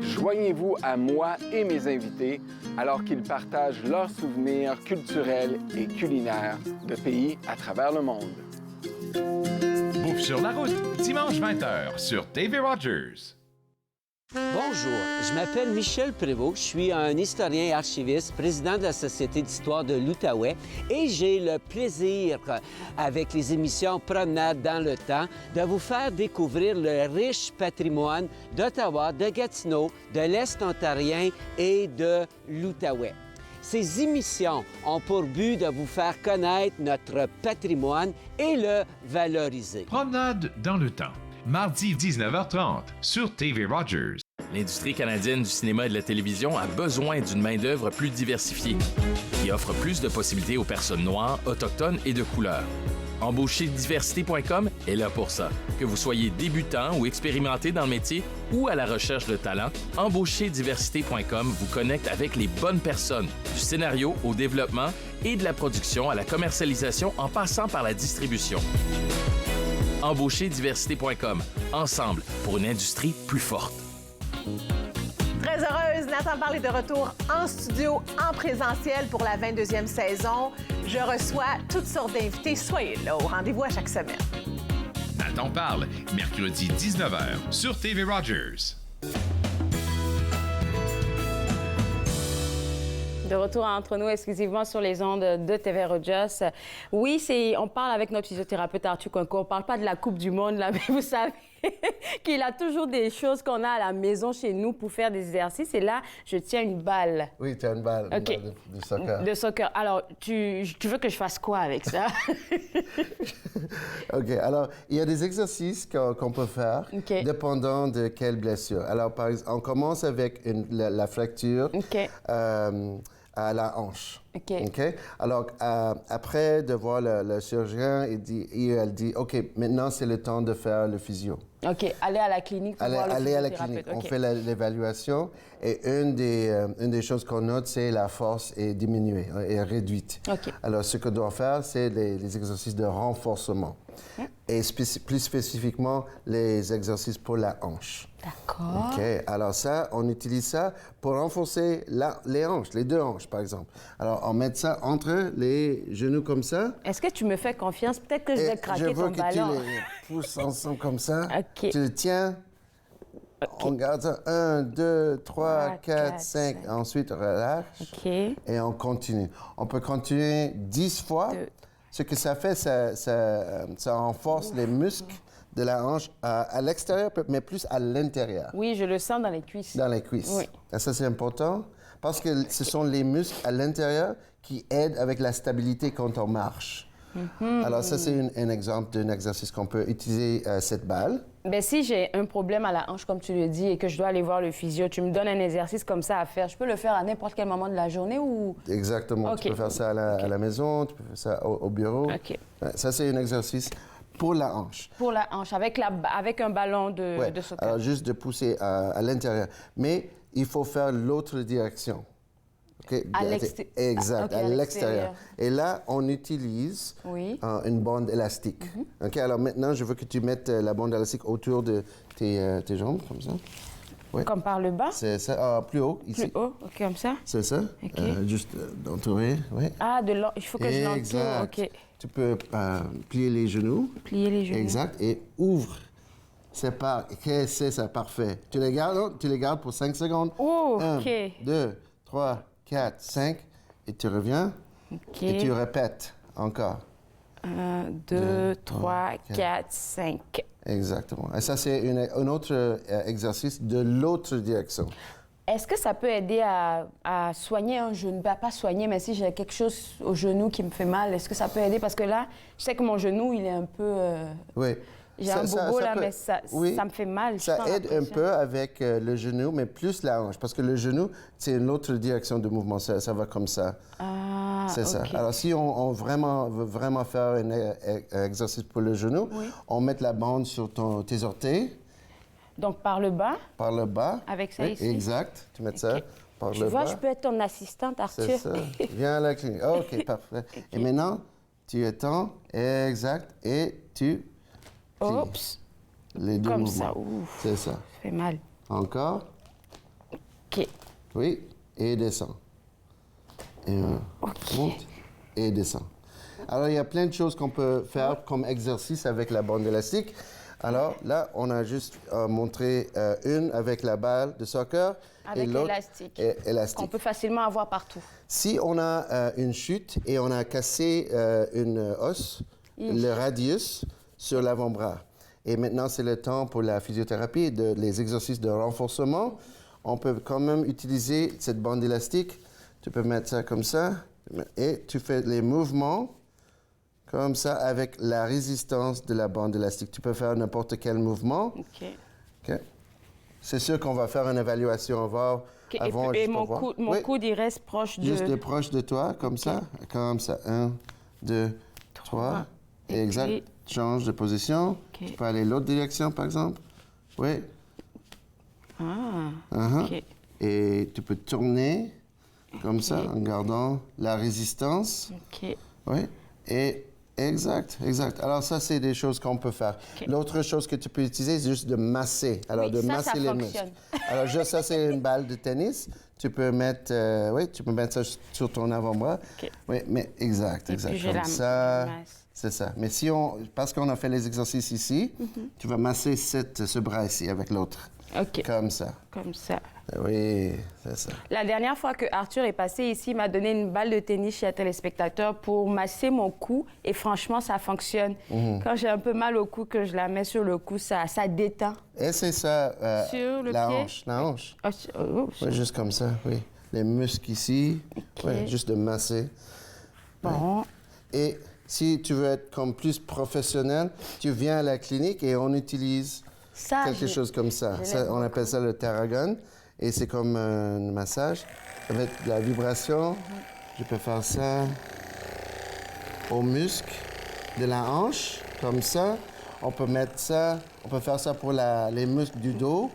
Joignez-vous à moi et mes invités alors qu'ils partagent leurs souvenirs culturels et culinaires de pays à travers le monde. Bouffe sur la route, dimanche 20h sur TV Rogers. Bonjour, je m'appelle Michel Prévost, je suis un historien et archiviste, président de la Société d'histoire de l'Outaouais et j'ai le plaisir, avec les émissions Promenade dans le temps, de vous faire découvrir le riche patrimoine d'Ottawa, de Gatineau, de l'Est ontarien et de l'Outaouais. Ces émissions ont pour but de vous faire connaître notre patrimoine et le valoriser. Promenade dans le temps, mardi 19h30 sur TV Rogers. L'industrie canadienne du cinéma et de la télévision a besoin d'une main-d'œuvre plus diversifiée, qui offre plus de possibilités aux personnes noires, autochtones et de couleur. Embaucherdiversité.com est là pour ça. Que vous soyez débutant ou expérimenté dans le métier ou à la recherche de talent, Embaucherdiversité.com vous connecte avec les bonnes personnes, du scénario au développement et de la production à la commercialisation en passant par la distribution. Embaucherdiversité.com, ensemble pour une industrie plus forte. Très heureuse, Nathan Parle est de retour en studio, en présentiel pour la 22e saison. Je reçois toutes sortes d'invités. Soyez là, au rendez-vous à chaque semaine. Nathan Parle, mercredi 19h sur TV Rogers. De retour entre nous exclusivement sur les ondes de TV Rogers. Oui, on parle avec notre physiothérapeute Arthur Coinco. On ne parle pas de la Coupe du Monde, là, mais vous savez qu'il a toujours des choses qu'on a à la maison chez nous pour faire des exercices. Et là, je tiens une balle. Oui, tu as une balle, okay. Une balle de soccer. De soccer. Alors, tu veux que je fasse quoi avec ça? OK. Alors, il y a des exercices qu'on peut faire dépendant de quelle blessure. Alors, par exemple, on commence avec la fracture à la hanche. OK? Alors, après de voir le chirurgien, elle dit, OK, maintenant, c'est le temps de faire le physio. OK. Aller à la clinique pour voir le aller à la clinique. On fait l'évaluation et une des choses qu'on note, c'est la force est diminuée, est réduite. Alors, ce qu'on doit faire, c'est les exercices de renforcement. Et plus spécifiquement, les exercices pour la hanche. D'accord. OK. Alors ça, on utilise ça pour renforcer les hanches, les deux hanches, par exemple. Alors, on met ça entre les genoux comme ça. Est-ce que tu me fais confiance? Peut-être que je vais craquer ton ballon. Je veux que tu les pousses ensemble comme ça. Tu le tiens. On garde ça. 1, 2, 3, 4, 5. Ensuite, on relâche. Et on continue. On peut continuer 10 fois. Ce que ça fait, ça renforce les muscles de la hanche à l'extérieur, mais plus à l'intérieur. Oui, je le sens dans les cuisses. Dans les cuisses. Oui. Et ça, c'est important parce que ce sont les muscles à l'intérieur qui aident avec la stabilité quand on marche. Alors ça, c'est un exemple d'un exercice qu'on peut utiliser cette balle. Bien, si j'ai un problème à la hanche, comme tu le dis, et que je dois aller voir le physio, tu me donnes un exercice comme ça à faire. Je peux le faire à n'importe quel moment de la journée ou... Exactement. Tu peux faire ça à la maison, tu peux faire ça au bureau. Ça, c'est un exercice pour la hanche. Pour la hanche, avec un ballon de soccer. Alors, juste de pousser à l'intérieur. Mais il faut faire l'autre direction. Okay? À l'extérieur. Exact, Okay, à l'extérieur. Et là, on utilise une bande élastique. OK? Alors maintenant, je veux que tu mettes la bande élastique autour de tes jambes, comme ça. Oui. Comme par le bas? C'est ça. Plus haut, ici. Plus haut, OK, comme ça? C'est ça. Juste d'entourer, oui. Ah, il faut que je l'entoure, OK. Tu peux plier les genoux. Plier les genoux. Exact. Et ouvre. Sépare. C'est ça, parfait. Tu les gardes pour 5 secondes. Oh, 1, OK. 2, 3, 4, 5. Et tu reviens. OK. Et tu répètes encore. 1, 2, 3, 4, 5. Exactement. Et ça, c'est un autre exercice de l'autre direction. Est-ce que ça peut aider à soigner un genou? Pas soigner, mais si j'ai quelque chose au genou qui me fait mal, est-ce que ça peut aider? Parce que là, je sais que mon genou, il est un peu... Oui. J'ai un bobo là, mais ça me fait mal. Ça aide un peu avec le genou, mais plus la hanche. Parce que le genou, c'est une autre direction de mouvement. Ça va comme ça. Ah, c'est ça. Alors, si on veut vraiment faire un exercice pour le genou, on met la bande sur tes orteils. Donc, par le bas? Par le bas. Avec ça ici? Exact. Tu mets ça par le bas. Tu vois, je peux être ton assistante, Arthur. C'est ça. Viens à la clinique. OK, parfait. Et maintenant, tu étends. Exact. Et tu... Oups. Les deux comme mouvements. Ça, ouf. C'est ça. Ça fait mal. Encore. OK. Oui, et descend. Et monte et descend. Alors, il y a plein de choses qu'on peut faire comme exercice avec la bande élastique. Alors, là, on a juste montré une avec la balle de soccer et l'autre élastique. Qu'on peut facilement avoir partout. Si on a une chute et on a cassé une os, le radius sur l'avant-bras. Et maintenant, c'est le temps pour la physiothérapie, les exercices de renforcement. On peut quand même utiliser cette bande élastique. Tu peux mettre ça comme ça et tu fais les mouvements comme ça avec la résistance de la bande élastique. Tu peux faire n'importe quel mouvement. OK. C'est sûr qu'on va faire une évaluation. On va avant, et mon coude, il reste proche de... Juste proche de toi, comme ça. Comme ça. 1, 2, 3. Exact. Change de position. Tu peux aller l'autre direction, par exemple. Oui. OK. Et tu peux tourner comme ça, en gardant la résistance. OK. Oui. Et exact. Alors, ça, c'est des choses qu'on peut faire. L'autre chose que tu peux utiliser, c'est juste de masser. Alors, de masser les muscles. Alors, juste ça, c'est une balle de tennis. Tu peux mettre, ça sur ton avant-bras. Oui, mais exact. Comme ça. C'est ça. Mais parce qu'on a fait les exercices ici, tu vas masser ce bras ici avec l'autre. OK. Comme ça. Comme ça. Oui, c'est ça. La dernière fois que Arthur est passé ici, il m'a donné une balle de tennis chez un téléspectateur pour masser mon cou. Et franchement, ça fonctionne. Quand j'ai un peu mal au cou, que je la mets sur le cou, ça détend. Et c'est ça, sur le la pied? hanche. La hanche. Oui, juste comme ça, oui. Les muscles ici. Oui, juste de masser. Bon. Oui. Et si tu veux être comme plus professionnel, tu viens à la clinique et on utilise quelque chose comme ça. On appelle ça le Theragun. Et c'est comme un massage. Avec la vibration, je peux faire ça aux muscles de la hanche, comme ça. On peut mettre ça, on peut faire ça pour les muscles du dos.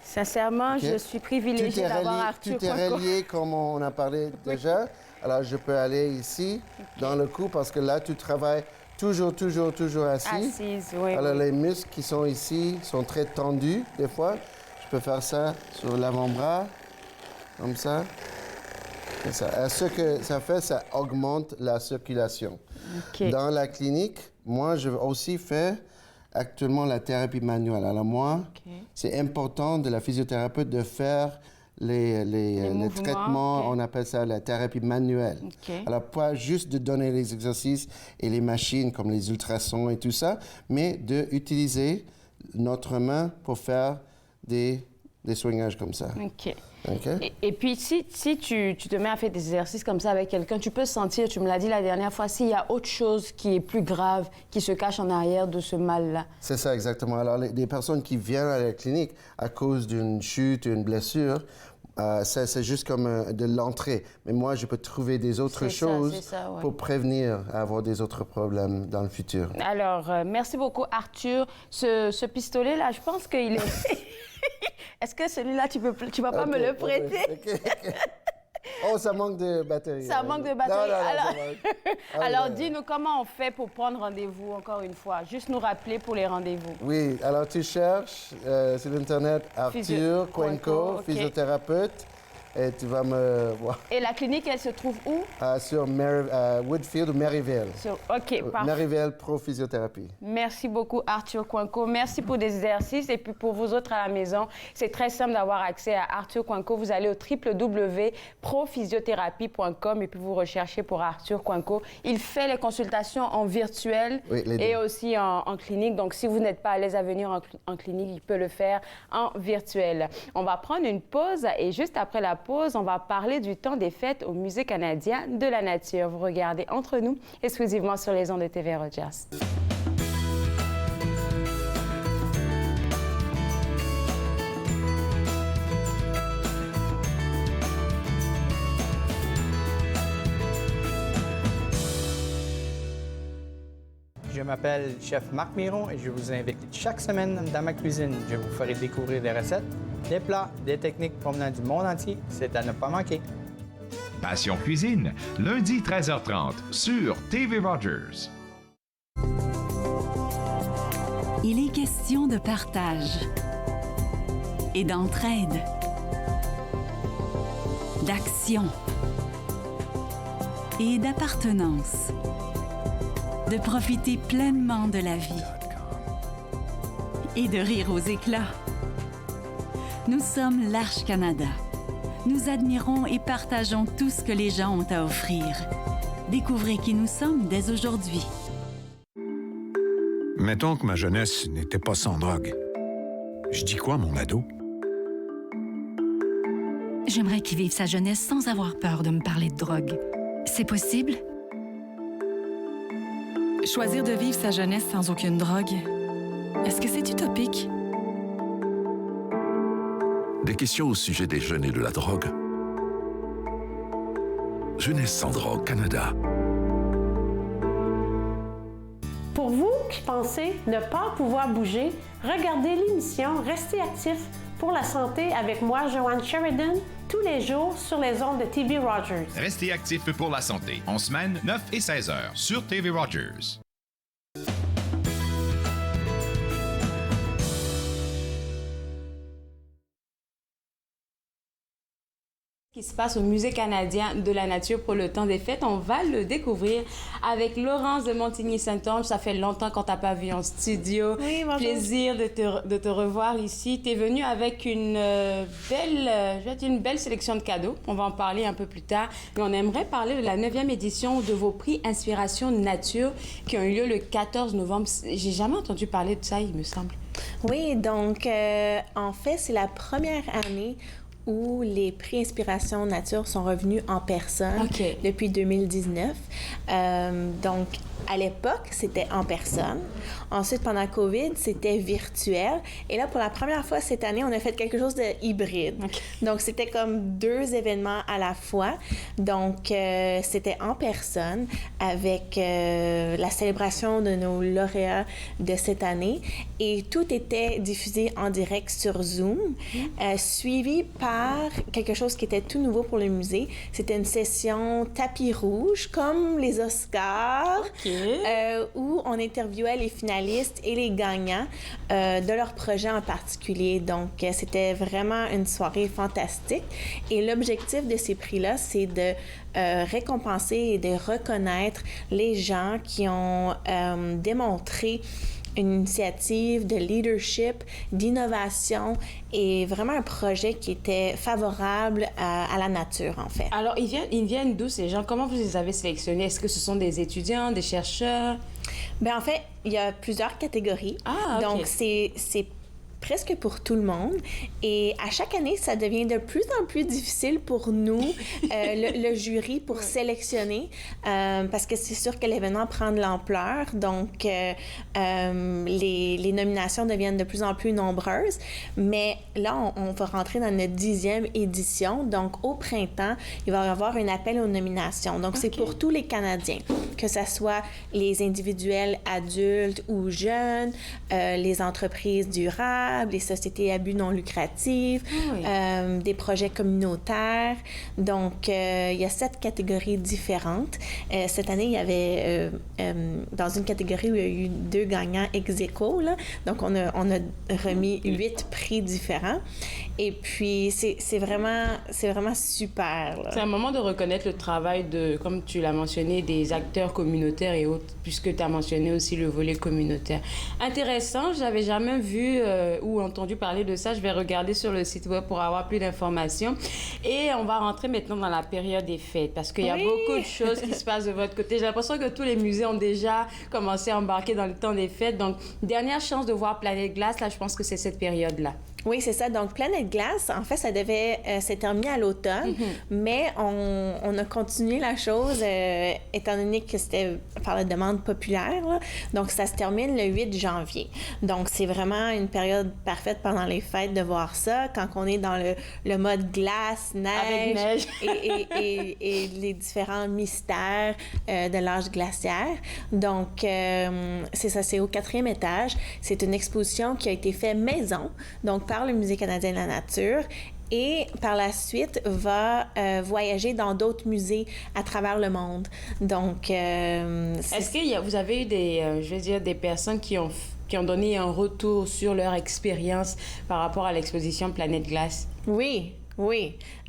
Sincèrement, je suis privilégiée d'avoir Arthur. Tu t'es relié comme on a parlé déjà. Alors, je peux aller ici, dans le cou, parce que là, tu travailles toujours assis. Assise, oui. Alors, les muscles qui sont ici sont très tendus, des fois. Je peux faire ça sur l'avant-bras, comme ça. Et ça. Ce que ça fait, ça augmente la circulation. Dans la clinique, moi, je aussi fais actuellement la thérapie manuelle. Alors moi, c'est important de la physiothérapeute de faire les traitements, on appelle ça la thérapie manuelle. Alors, pas juste de donner les exercices et les machines comme les ultrasons et tout ça, mais d'utiliser notre main pour faire des soignages comme ça. Et puis, si tu te mets à faire des exercices comme ça avec quelqu'un, tu peux sentir, tu me l'as dit la dernière fois, s'il y a autre chose qui est plus grave, qui se cache en arrière de ce mal-là. C'est ça, exactement. Alors, les personnes qui viennent à la clinique à cause d'une chute, une blessure, c'est juste comme de l'entrée. Mais moi, je peux trouver des autres choses pour prévenir avoir des autres problèmes dans le futur. Alors, merci beaucoup, Arthur. Ce pistolet-là, je pense qu'il est... Est-ce que celui-là, tu vas pas me le prêter? Oh, ça manque de batterie. Ça manque de batterie. Non, alors dis-nous comment on fait pour prendre rendez-vous, encore une fois. Juste nous rappeler pour les rendez-vous. Oui, alors tu cherches sur Internet Arthur Cuenco, physiothérapeute. Et tu vas me voir. Et la clinique, elle se trouve où? Sur Woodfield ou Maryville. OK, parfait. Maryville Pro Physiothérapie. Merci beaucoup, Arthur Cuenco. Merci pour des exercices. Et puis pour vous autres à la maison, c'est très simple d'avoir accès à Arthur Cuenco. Vous allez au www.prophysiothérapie.com et puis vous recherchez pour Arthur Cuenco. Il fait les consultations en virtuel et aussi en clinique. Donc, si vous n'êtes pas à l'aise à venir en clinique, il peut le faire en virtuel. On va prendre une pause et juste après la pause, on va parler du temps des fêtes au Musée canadien de la nature. Vous regardez Entre nous, exclusivement sur les ondes de TV Rogers. Je m'appelle Chef Marc Miron et je vous invite chaque semaine dans ma cuisine. Je vous ferai découvrir des recettes, des plats, des techniques provenant du monde entier. C'est à ne pas manquer. Passion Cuisine, lundi 13h30 sur TV Rogers. Il est question de partage et d'entraide, d'action et d'appartenance, de profiter pleinement de la vie et de rire aux éclats. Nous sommes l'Arche Canada. Nous admirons et partageons tout ce que les gens ont à offrir. Découvrez qui nous sommes dès aujourd'hui. Mettons que ma jeunesse n'était pas sans drogue. Je dis quoi, mon ado? J'aimerais qu'il vive sa jeunesse sans avoir peur de me parler de drogue. C'est possible? Choisir de vivre sa jeunesse sans aucune drogue, est-ce que c'est utopique? Des questions au sujet des jeunes et de la drogue. Jeunesse sans drogue Canada. Pour vous qui pensez ne pas pouvoir bouger, regardez l'émission Restez actif pour la santé avec moi, Joanne Sheridan, tous les jours sur les ondes de TV Rogers. Restez actifs pour la santé, en semaine 9 et 16 heures sur TV Rogers. Ce qui se passe au Musée canadien de la nature pour le temps des fêtes, on va le découvrir avec Laurence de Montigny-Saint-Onge. Ça fait longtemps qu'on t'a pas vu en studio. Oui, bonjour. Plaisir de te revoir ici. Tu es venue avec une belle sélection de cadeaux. On va en parler un peu plus tard. Mais on aimerait parler de la 9e édition de vos prix Inspiration Nature qui ont eu lieu le 14 novembre. J'ai jamais entendu parler de ça, il me semble. Oui, donc en fait, c'est la première année où les prix Inspiration Nature sont revenus en personne depuis 2019. Donc, à l'époque, c'était en personne. Ensuite, pendant COVID, c'était virtuel. Et là, pour la première fois cette année, on a fait quelque chose de hybride. Donc, c'était comme 2 événements à la fois. Donc, c'était en personne avec la célébration de nos lauréats de cette année. Et tout était diffusé en direct sur Zoom, suivi par quelque chose qui était tout nouveau pour le musée. C'était une session tapis rouge, comme les Oscars, où on interviewait les finalistes et les gagnants de leur projet en particulier. Donc, c'était vraiment une soirée fantastique. Et l'objectif de ces prix-là, c'est de récompenser et de reconnaître les gens qui ont démontré une initiative de leadership, d'innovation et vraiment un projet qui était favorable à la nature, en fait. Alors, ils viennent d'où ces gens? Comment vous les avez sélectionnés? Est-ce que ce sont des étudiants, des chercheurs? Bien, en fait, il y a plusieurs catégories. Ah, OK. Donc, c'est presque pour tout le monde. Et à chaque année, ça devient de plus en plus difficile pour nous, le jury, pour sélectionner, parce que c'est sûr que l'événement prend de l'ampleur. Donc, les nominations deviennent de plus en plus nombreuses. Mais là, on va rentrer dans notre 10e édition. Donc, au printemps, il va y avoir un appel aux nominations. Donc, c'est pour tous les Canadiens, que ce soit les individuels adultes ou jeunes, les entreprises durables, charitable, les sociétés à but non lucratif, des projets communautaires. Donc, il y a 7 catégories différentes. Cette année, il y avait, dans une catégorie où il y a eu 2 gagnants ex aequo, là. Donc, on a remis 8 prix différents. Et puis, c'est vraiment super. C'est un moment de reconnaître le travail de, comme tu l'as mentionné, des acteurs communautaires et autres, puisque tu as mentionné aussi le volet communautaire. Intéressant, je n'avais jamais vu ou entendu parler de ça. Je vais regarder sur le site web pour avoir plus d'informations. Et on va rentrer maintenant dans la période des fêtes, parce qu'il y a beaucoup de choses qui se passent de votre côté. J'ai l'impression que tous les musées ont déjà commencé à embarquer dans le temps des fêtes. Donc, dernière chance de voir Planète Glace, là, je pense que c'est cette période-là. Oui, c'est ça. Donc, Planète Glace, en fait, ça devait se terminer à l'automne, mais on a continué la chose étant donné que c'était par la demande populaire, là. Donc, ça se termine le 8 janvier. Donc, c'est vraiment une période parfaite pendant les fêtes de voir ça, quand on est dans le mode glace, neige, et les différents mystères de l'âge glaciaire. Donc, c'est ça, c'est au 4e étage. C'est une exposition qui a été faite maison, donc par le Musée canadien de la nature, et par la suite va voyager dans d'autres musées à travers le monde. Donc, est-ce que vous avez eu des personnes qui ont donné un retour sur leur expérience par rapport à l'exposition Planète Glace? Oui.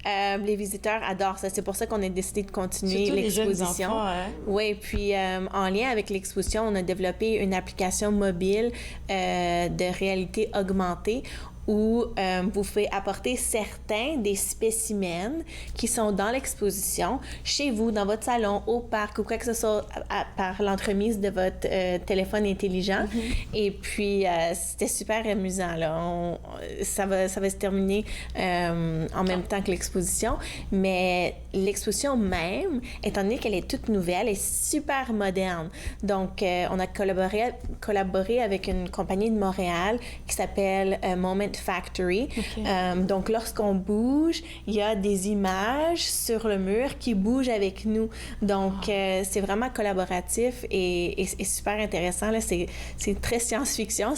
Les visiteurs adorent ça. C'est pour ça qu'on a décidé de continuer l'exposition. Les jeunes enfants, hein? Oui, puis en lien avec l'exposition, on a développé une application mobile de réalité augmentée où vous pouvez apporter certains des spécimens qui sont dans l'exposition, chez vous, dans votre salon, au parc ou quoi que ce soit, par l'entremise de votre téléphone intelligent. Et puis, c'était super amusant, là. Ça va se terminer en même temps que l'exposition, mais l'exposition même, étant donné qu'elle est toute nouvelle, est super moderne. Donc, on a collaboré avec une compagnie de Montréal qui s'appelle Moment Factory. Donc, lorsqu'on bouge, il y a des images sur le mur qui bougent avec nous. Donc, c'est vraiment collaboratif et super intéressant. Là, c'est très science-fiction,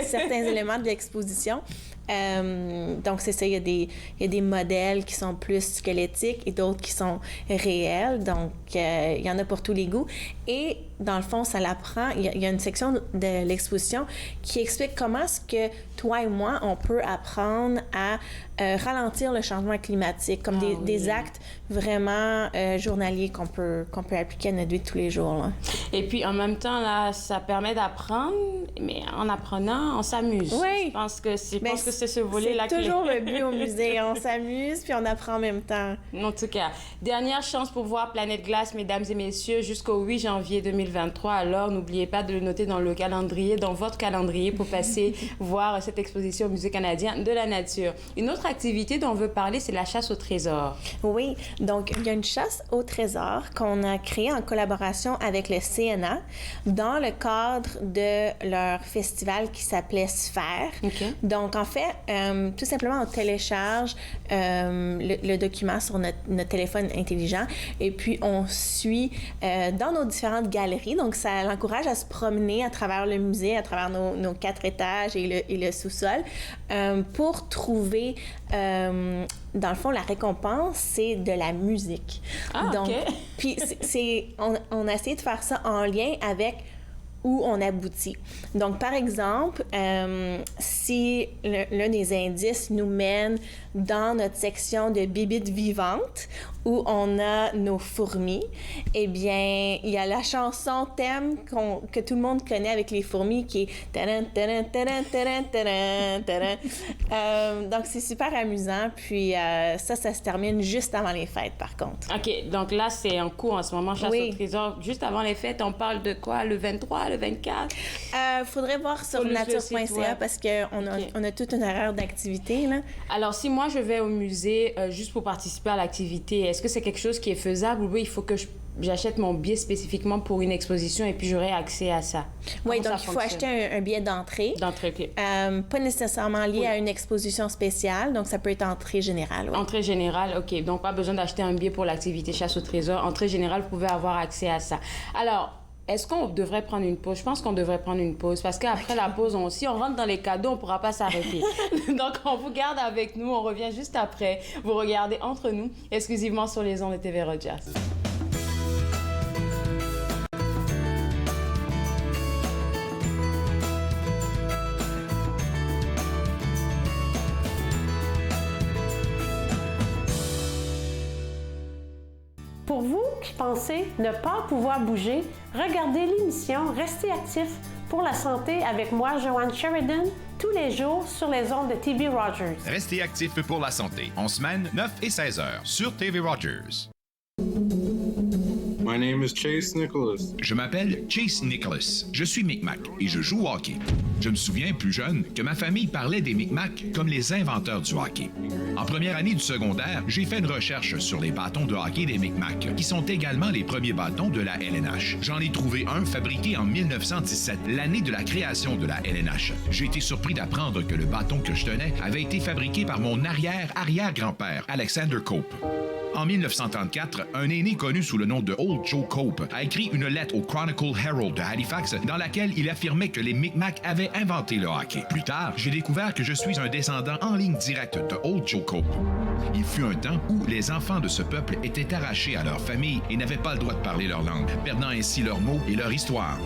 certains éléments de l'exposition. Donc, c'est ça, il y a des modèles qui sont plus squelettiques et d'autres qui sont réels. Donc, il y en a pour tous les goûts. Et, dans le fond, ça l'apprend. Il y a une section de l'exposition qui explique comment est-ce que toi et moi, on peut apprendre à ralentir le changement climatique, comme des actes vraiment journaliers qu'on peut appliquer à notre vie de tous les jours, là. Et puis, en même temps, là, ça permet d'apprendre, mais en apprenant, on s'amuse. Oui. Je pense que c'est ce volet-là. C'est toujours le but au musée. On s'amuse, puis on apprend en même temps. En tout cas, dernière chance pour voir Planète Glace, mesdames et messieurs, jusqu'au 8 janvier 2023. Alors, n'oubliez pas de le noter dans votre calendrier pour passer voir cette exposition au Musée canadien de la nature. Une autre activité dont on veut parler, c'est la chasse au trésor. Oui, donc il y a une chasse au trésor qu'on a créée en collaboration avec le CNA dans le cadre de leur festival qui s'appelait Sphère. Donc, en fait, tout simplement, on télécharge le document sur notre téléphone intelligent et puis on suit dans nos différentes galeries. Donc, ça l'encourage à se promener à travers le musée, à travers nos 4 étages et le sous-sol pour trouver... dans le fond, la récompense, c'est de la musique. Donc, puis on a essayé de faire ça en lien avec où on aboutit. Donc, par exemple, si l'un des indices nous mène dans notre section de bibites vivantes, où on a nos fourmis, eh bien, il y a la chanson thème que tout le monde connaît avec les fourmis, qui est... donc, c'est super amusant. Puis, ça se termine juste avant les fêtes, par contre. OK. Donc là, c'est en cours en ce moment, chasse au trésor. Juste avant les fêtes, on parle de quoi? Le 23, le 24? Faudrait voir sur nature.ca parce qu'on a toute une horaire d'activité, là. Alors, si moi, je vais au musée juste pour participer à l'activité, est-ce que c'est quelque chose qui est faisable ou il faut que j'achète mon billet spécifiquement pour une exposition et puis j'aurai accès à ça? Oui, donc il faut acheter un billet d'entrée. Pas nécessairement lié à une exposition spéciale, donc ça peut être entrée générale. Oui. Entrée générale, OK. Donc, pas besoin d'acheter un billet pour l'activité chasse au trésor. Entrée générale, vous pouvez avoir accès à ça. Alors, est-ce qu'on devrait prendre une pause? Je pense qu'on devrait prendre une pause parce qu'après la pause, si on rentre dans les cadeaux, on ne pourra pas s'arrêter. Donc, on vous garde avec nous. On revient juste après. Vous regardez Entre nous, exclusivement sur les ondes de TV Rogers. Pour vous qui pensez ne pas pouvoir bouger, regardez l'émission Restez actif pour la santé avec moi, Joanne Sheridan, tous les jours sur les ondes de TV Rogers. Restez actif pour la santé, en semaine 9 et 16 heures sur TV Rogers. My name is Chase Nicholas. Je m'appelle Chase Nicholas. Je suis Micmac et je joue au hockey. Je me souviens, plus jeune, que ma famille parlait des Micmacs comme les inventeurs du hockey. En première année du secondaire, j'ai fait une recherche sur les bâtons de hockey des Micmacs, qui sont également les premiers bâtons de la LNH. J'en ai trouvé un fabriqué en 1917, l'année de la création de la LNH. J'ai été surpris d'apprendre que le bâton que je tenais avait été fabriqué par mon arrière-arrière-grand-père, Alexander Cope. En 1934, un aîné connu sous le nom de Old Joe Cope a écrit une lettre au Chronicle Herald de Halifax dans laquelle il affirmait que les Micmacs avaient inventé le hockey. Plus tard, j'ai découvert que je suis un descendant en ligne directe de Old Joe Cope. Il fut un temps où les enfants de ce peuple étaient arrachés à leur famille et n'avaient pas le droit de parler leur langue, perdant ainsi leurs mots et leur histoire.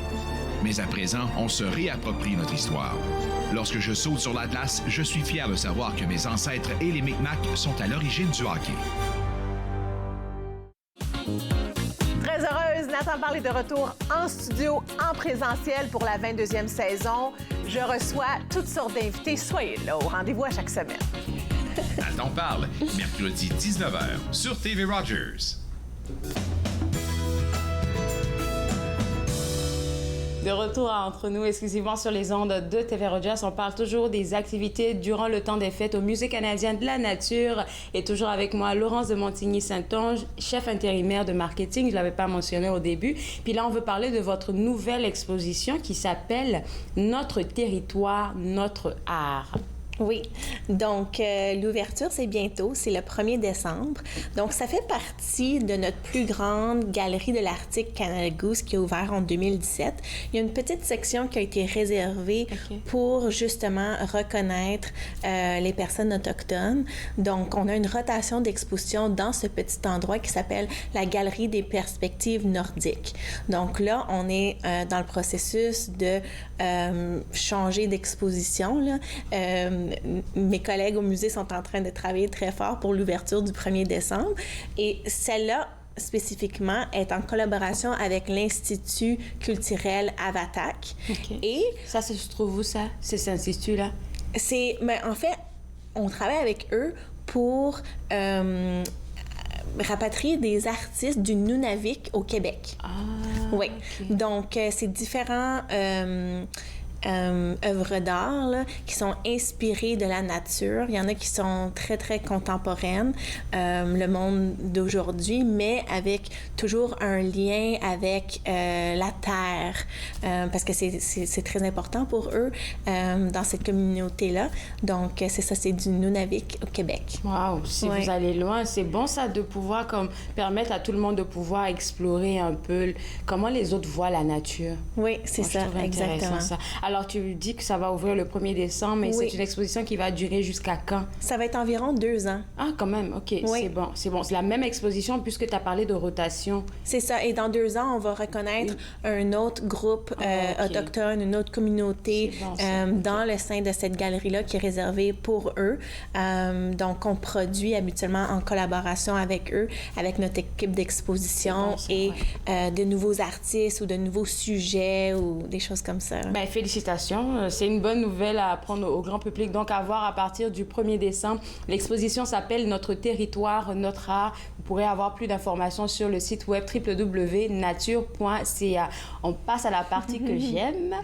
Mais à présent, on se réapproprie notre histoire. Lorsque je saute sur la glace, je suis fier de savoir que mes ancêtres et les Micmacs sont à l'origine du hockey. Très heureuse, Nathan Parle est de retour en studio, en présentiel pour la 22e saison. Je reçois toutes sortes d'invités. Soyez là au rendez-vous à chaque semaine. Nathan Parle, mercredi 19h sur TV Rogers. De retour à Entre nous, exclusivement sur les ondes de TV Rogers. On parle toujours des activités durant le temps des fêtes au Musée canadien de la nature. Et toujours avec moi, Laurence de Montigny-Saint-Onge, chef intérimaire de marketing. Je ne l'avais pas mentionné au début. Puis là, on veut parler de votre nouvelle exposition qui s'appelle « Notre territoire, notre art ». Oui, donc l'ouverture, c'est bientôt, c'est le 1er décembre. Donc, ça fait partie de notre plus grande galerie de l'Arctique Canada Goose qui a ouvert en 2017. Il y a une petite section qui a été réservée pour justement reconnaître les personnes autochtones. Donc, on a une rotation d'exposition dans ce petit endroit qui s'appelle la Galerie des perspectives nordiques. Donc là, on est dans le processus de changer d'exposition, là. Mes collègues au musée sont en train de travailler très fort pour l'ouverture du 1er décembre. Et celle-là, spécifiquement, est en collaboration avec l'Institut culturel Avatak. Et ça se trouve où, ça, cet institut-là? En fait, on travaille avec eux pour rapatrier des artistes du Nunavik au Québec. Oui. Okay. Donc, c'est différents œuvres d'art là, qui sont inspirées de la nature. Il y en a qui sont très, très contemporaines, le monde d'aujourd'hui, mais avec toujours un lien avec la terre, parce que c'est très important pour eux dans cette communauté-là. Donc, c'est ça, c'est du Nunavik au Québec. Wow! Si vous allez loin, c'est bon ça de pouvoir permettre à tout le monde de pouvoir explorer un peu comment les autres voient la nature. Oui, c'est ça, exactement. Ça. Alors, tu dis que ça va ouvrir le 1er décembre, mais c'est une exposition qui va durer jusqu'à quand? Ça va être environ 2 ans. Ah, quand même, OK. Oui. C'est bon. C'est la même exposition puisque tu as parlé de rotation. C'est ça. Et dans 2 ans, on va reconnaître un autre groupe autochtone, une autre communauté dans le sein de cette galerie-là qui est réservée pour eux. Donc, on produit habituellement en collaboration avec eux, avec notre équipe d'exposition de nouveaux artistes ou de nouveaux sujets ou des choses comme ça. Bien, félicitations. C'est une bonne nouvelle à apprendre au grand public. Donc, à voir à partir du 1er décembre. L'exposition s'appelle « Notre territoire, notre art ». Vous pourrez avoir plus d'informations sur le site web www.nature.ca. On passe à la partie que j'aime.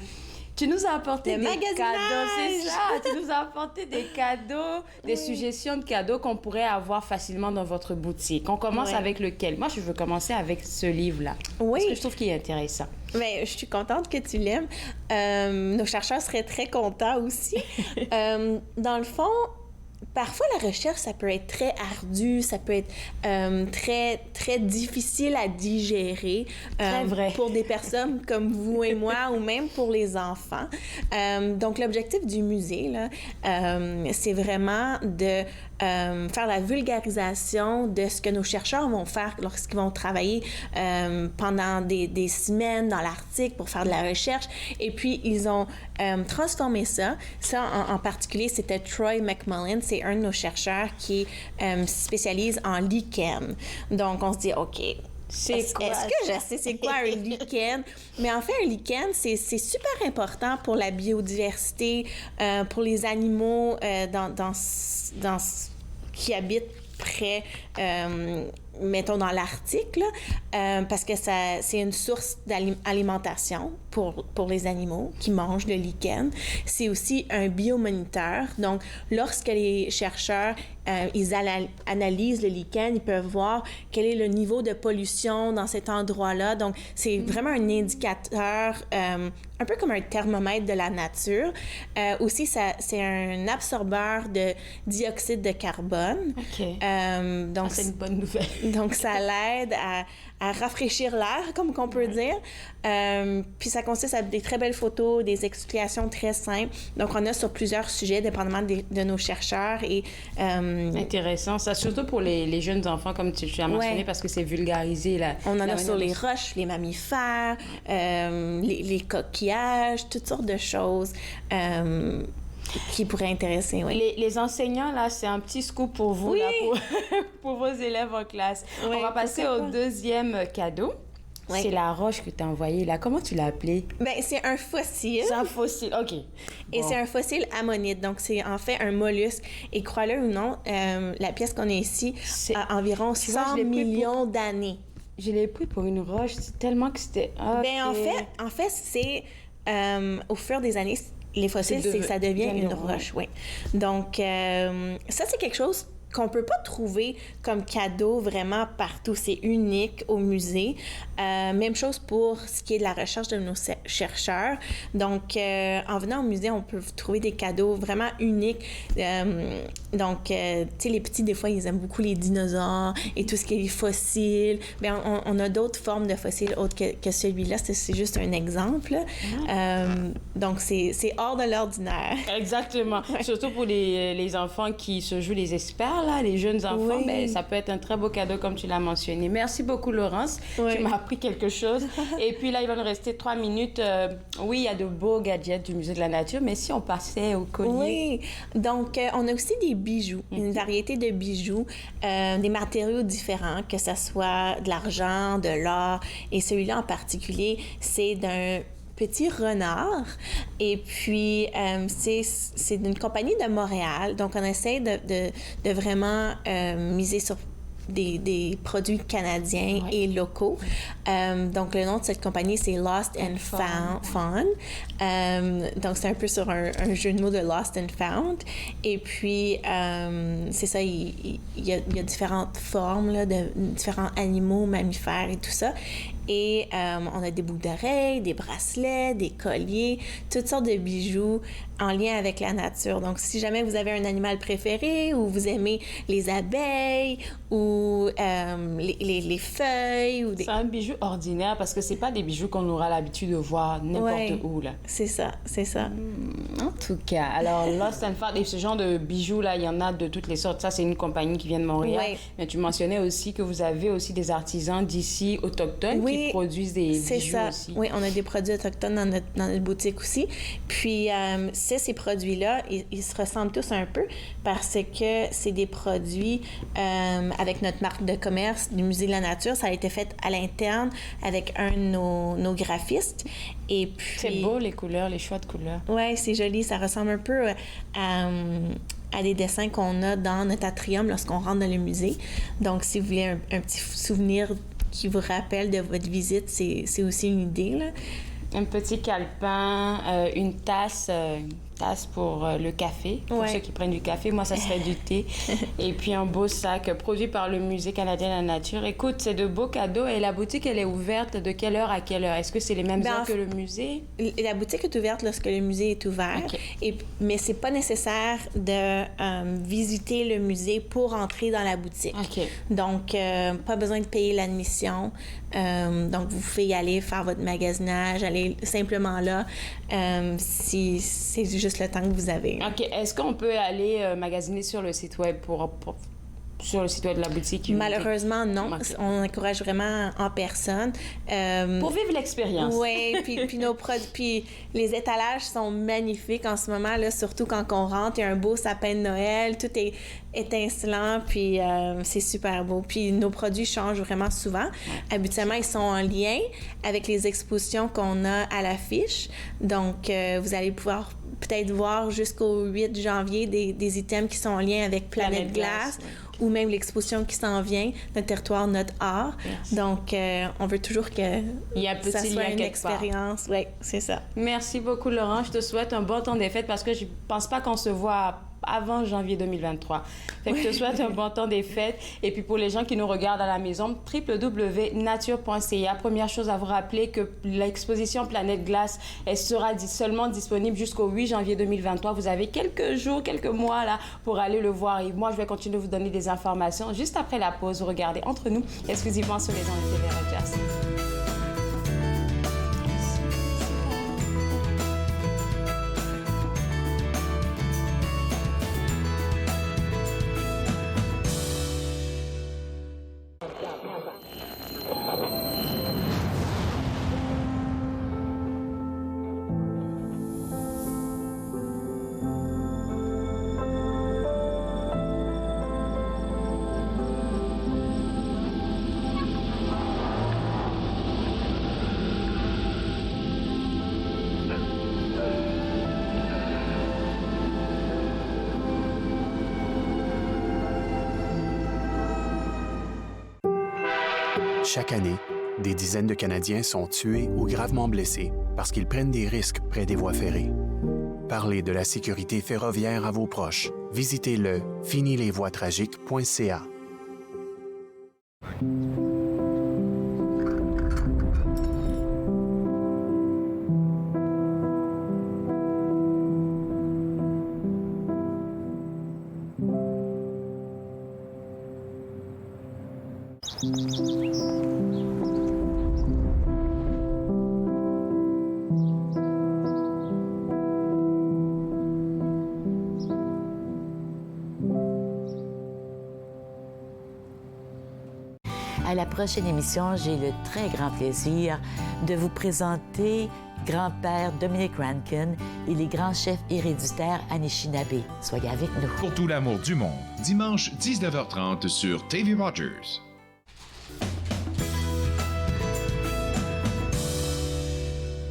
Tu nous as apporté des cadeaux, c'est ça. Tu nous as apporté des cadeaux, des suggestions de cadeaux qu'on pourrait avoir facilement dans votre boutique. On commence avec lequel? Moi, je veux commencer avec ce livre-là. Oui. Parce que je trouve qu'il est intéressant. Bien, je suis contente que tu l'aimes. Nos chercheurs seraient très contents aussi. Dans le fond, parfois, la recherche, ça peut être très ardu, ça peut être très, très difficile à digérer pour des personnes comme vous et moi ou même pour les enfants. Donc, l'objectif du musée, là, c'est vraiment de faire la vulgarisation de ce que nos chercheurs vont faire lorsqu'ils vont travailler pendant des semaines dans l'Arctique pour faire de la recherche. Et puis, ils ont transformé ça. Ça, en particulier, c'était Troy McMullen. C'est un de nos chercheurs qui spécialise en lichen. Donc, on se dit, OK, est-ce que je sais c'est quoi un lichen? Mais en fait, un lichen, c'est super important pour la biodiversité, pour les animaux qui habitent près, mettons, dans l'Arctique, là, parce que c'est une source d'alimentation pour les animaux qui mangent le lichen. C'est aussi un biomoniteur. Donc, lorsque les chercheurs ils analysent le lichen, ils peuvent voir quel est le niveau de pollution dans cet endroit-là. Donc, c'est vraiment un indicateur, un peu comme un thermomètre de la nature. Aussi, c'est un absorbeur de dioxyde de carbone. OK. Donc, c'est une bonne nouvelle. Donc, ça l'aide à rafraîchir l'air, comme qu'on peut dire. Puis ça consiste à des très belles photos, des explications très simples. Donc, on a sur plusieurs sujets, dépendamment de nos chercheurs. Et, intéressant. Ça, surtout pour les jeunes enfants, comme tu as mentionné, parce que c'est vulgarisé. On en a sur les roches, les mammifères, les coquillages, toutes sortes de choses. Qui pourrait intéresser, oui. Les enseignants, là, c'est un petit scoop pour vous, là, pour vos élèves en classe. Oui, on va passer au deuxième cadeau. Oui. C'est la roche que tu as envoyée, là. Comment tu l'as appelée? Bien, c'est un fossile. C'est un fossile, OK. Et c'est un fossile ammonite. Donc, c'est en fait un mollusque. Et crois-le ou non, la pièce qu'on a ici a environ 100 millions d'années. Je l'ai pris pour une roche, tellement que c'était... Okay. Bien, en fait, c'est... au fur des années... Les fossiles, ça devient une roche, oui. Donc, ça, c'est quelque chose qu'on peut pas trouver comme cadeau vraiment partout. C'est unique au musée. Même chose pour ce qui est de la recherche de nos chercheurs. Donc, en venant au musée, on peut trouver des cadeaux vraiment uniques. Donc, tu sais, les petits, des fois, ils aiment beaucoup les dinosaures et tout ce qui est fossiles. Bien, on a d'autres formes de fossiles autres que celui-là. C'est juste un exemple. Donc, c'est hors de l'ordinaire. Exactement. Ouais. Surtout pour les enfants qui se jouent les experts, là, les jeunes enfants, ben, ça peut être un très beau cadeau, comme tu l'as mentionné. Merci beaucoup, Laurence. Tu m'as appris quelque chose. Et puis là, il va nous rester 3 minutes. Oui, il y a de beaux gadgets du Musée de la Nature, mais si on passait au collier... Oui. Donc, on a aussi des bijoux, une variété de bijoux, des matériaux différents, que ce soit de l'argent, de l'or. Et celui-là en particulier, c'est d'un petit renard. Et puis, c'est d'une compagnie de Montréal. Donc, on essaie de vraiment miser sur des produits canadiens et locaux. Donc, le nom de cette compagnie, c'est Lost and Found. Donc, c'est un peu sur un jeu de mots de Lost and Found. Et puis, c'est ça, il y a différentes formes là, de différents animaux, mammifères et tout ça. Et on a des boucles d'oreilles, des bracelets, des colliers, toutes sortes de bijoux en lien avec la nature. Donc, si jamais vous avez un animal préféré ou vous aimez les abeilles ou les feuilles... ou des... C'est un bijou ordinaire parce que c'est pas des bijoux qu'on aura l'habitude de voir n'importe où, là. C'est ça, c'est ça. En tout cas, alors Lost and Found, et ce genre de bijoux, là, il y en a de toutes les sortes. Ça, c'est une compagnie qui vient de Montréal. Oui. Mais tu mentionnais aussi que vous avez aussi des artisans d'ici, autochtones, qui produisent des bijoux ça. Aussi. Oui, on a des produits autochtones dans notre boutique aussi. Puis, ces produits-là, ils se ressemblent tous un peu parce que c'est des produits avec notre marque de commerce du Musée de la Nature. Ça a été fait à l'interne avec un de nos graphistes. Et puis... C'est beau, les couleurs, les choix de couleurs. Oui, c'est joli. Ça ressemble un peu à des dessins qu'on a dans notre atrium lorsqu'on rentre dans le musée. Donc, si vous voulez un petit souvenir qui vous rappelle de votre visite, c'est aussi une idée, là. Un petit calepin, une tasse tasse pour le café, pour ceux qui prennent du café. Moi, ça serait du thé. Et puis un beau sac produit par le Musée canadien de la nature. Écoute, c'est de beaux cadeaux. Et la boutique, elle est ouverte de quelle heure à quelle heure? Est-ce que c'est les mêmes heures que le musée? La boutique est ouverte lorsque le musée est ouvert. Okay. Mais c'est pas nécessaire de visiter le musée pour entrer dans la boutique. Okay. Donc, pas besoin de payer l'admission. Donc, vous pouvez y aller faire votre magasinage, aller simplement là si c'est juste le temps que vous avez. OK. Est-ce qu'on peut aller magasiner sur le site web sur le site web de la boutique? Malheureusement, non. Okay. On encourage vraiment en personne. Pour vivre l'expérience. Oui, puis nos produits, puis les étalages sont magnifiques en ce moment, là, surtout quand on rentre. Il y a un beau sapin de Noël, tout est étincelant, puis c'est super beau. Puis nos produits changent vraiment souvent. Ouais. Habituellement, ils sont en lien avec les expositions qu'on a à l'affiche. Donc, vous allez pouvoir peut-être voir jusqu'au 8 janvier des items qui sont en lien avec Planète Glace. Ou même l'exposition qui s'en vient, Notre territoire, notre art. Yes. Donc, on veut toujours que ça soit une expérience. Oui, c'est ça. Merci beaucoup, Laurent. Je te souhaite un bon temps des fêtes parce que je ne pense pas qu'on se voit avant janvier 2023. Fait que je te souhaite un bon temps des fêtes. Et puis pour les gens qui nous regardent à la maison, www.nature.ca. Première chose à vous rappeler que l'exposition Planète Glace, elle sera seulement disponible jusqu'au 8 janvier 2023. Vous avez quelques jours, quelques mois là pour aller le voir. Et moi, je vais continuer de vous donner des informations juste après la pause. Vous regardez Entre nous, exclusivement sur les ondes de TV Rogers. Chaque année, des dizaines de Canadiens sont tués ou gravement blessés parce qu'ils prennent des risques près des voies ferrées. Parlez de la sécurité ferroviaire à vos proches. Visitez le finilesvoiestragiques.ca. À la prochaine émission, j'ai le très grand plaisir de vous présenter grand-père Dominic Rankin et les grands chefs héréditaires Anishinaabe. Soyez avec nous. Pour tout l'amour du monde, dimanche 19h30 sur TV Rogers.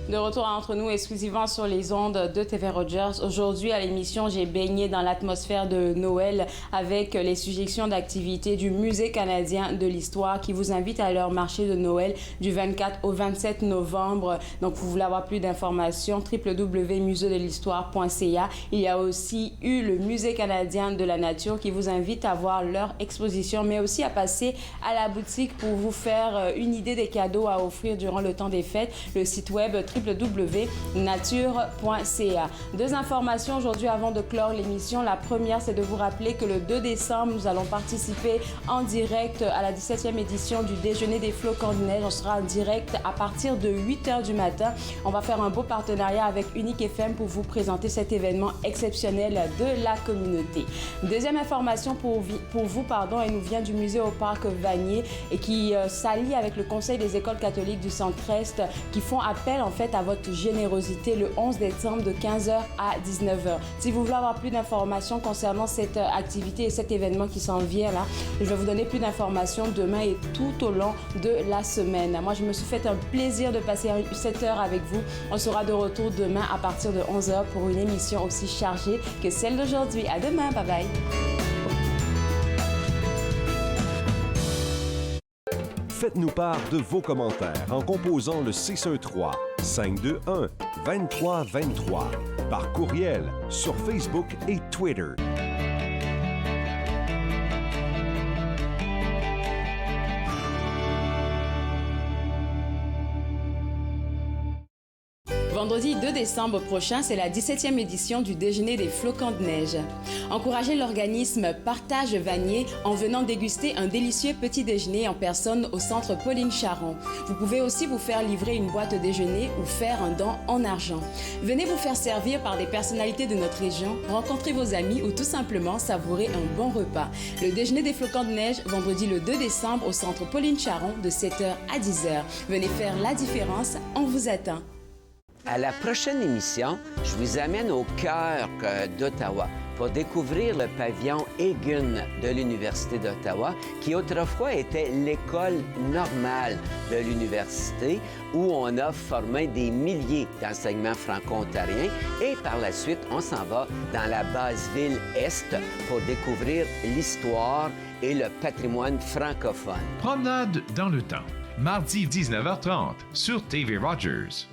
De retour Entre nous, exclusivement sur les ondes de TV Rogers. Aujourd'hui, à l'émission, j'ai baigné dans l'atmosphère de Noël avec les suggestions d'activités du Musée canadien de l'histoire qui vous invite à leur marché de Noël du 24 au 27 novembre. Donc, vous voulez avoir plus d'informations, www.museedelhistoire.ca. Il y a aussi eu le Musée canadien de la nature qui vous invite à voir leur exposition, mais aussi à passer à la boutique pour vous faire une idée des cadeaux à offrir durant le temps des fêtes. Le site web www.nature.ca. Deux informations aujourd'hui avant de clore l'émission. La première, c'est de vous rappeler que le 2 décembre, nous allons participer en direct à la 17e édition du Déjeuner des flocons de neige. On sera en direct à partir de 8h du matin. On va faire un beau partenariat avec Unique FM pour vous présenter cet événement exceptionnel de la communauté. Deuxième information pour vous, elle nous vient du musée au parc Vanier et qui s'allie avec le Conseil des écoles catholiques du Centre-Est qui font appel en fait à votre générosité le 11 décembre de 15h à 19h. Si vous voulez avoir plus d'informations concernant cette activité et cet événement qui s'en vient là, je vais vous donner plus d'informations demain et tout au long de la semaine. Moi, je me suis fait un plaisir de passer cette heure avec vous. On sera de retour demain à partir de 11h pour une émission aussi chargée que celle d'aujourd'hui. À demain, bye bye. Faites-nous part de vos commentaires en composant le 613-521-2323 par courriel sur Facebook et Twitter. Vendredi 2 décembre prochain, c'est la 17e édition du Déjeuner des flocons de neige. Encouragez l'organisme Partage Vanier en venant déguster un délicieux petit déjeuner en personne au centre Pauline Charon. Vous pouvez aussi vous faire livrer une boîte déjeuner ou faire un don en argent. Venez vous faire servir par des personnalités de notre région, rencontrez vos amis ou tout simplement savourer un bon repas. Le Déjeuner des flocons de neige, vendredi le 2 décembre au centre Pauline Charon de 7h à 10h. Venez faire la différence, on vous attend. À la prochaine émission, je vous amène au cœur d'Ottawa pour découvrir le pavillon Egan de l'Université d'Ottawa, qui autrefois était l'école normale de l'université, où on a formé des milliers d'enseignements franco-ontariens. Et par la suite, on s'en va dans la base ville Est pour découvrir l'histoire et le patrimoine francophone. Promenade dans le temps, mardi 19h30 sur TV Rogers.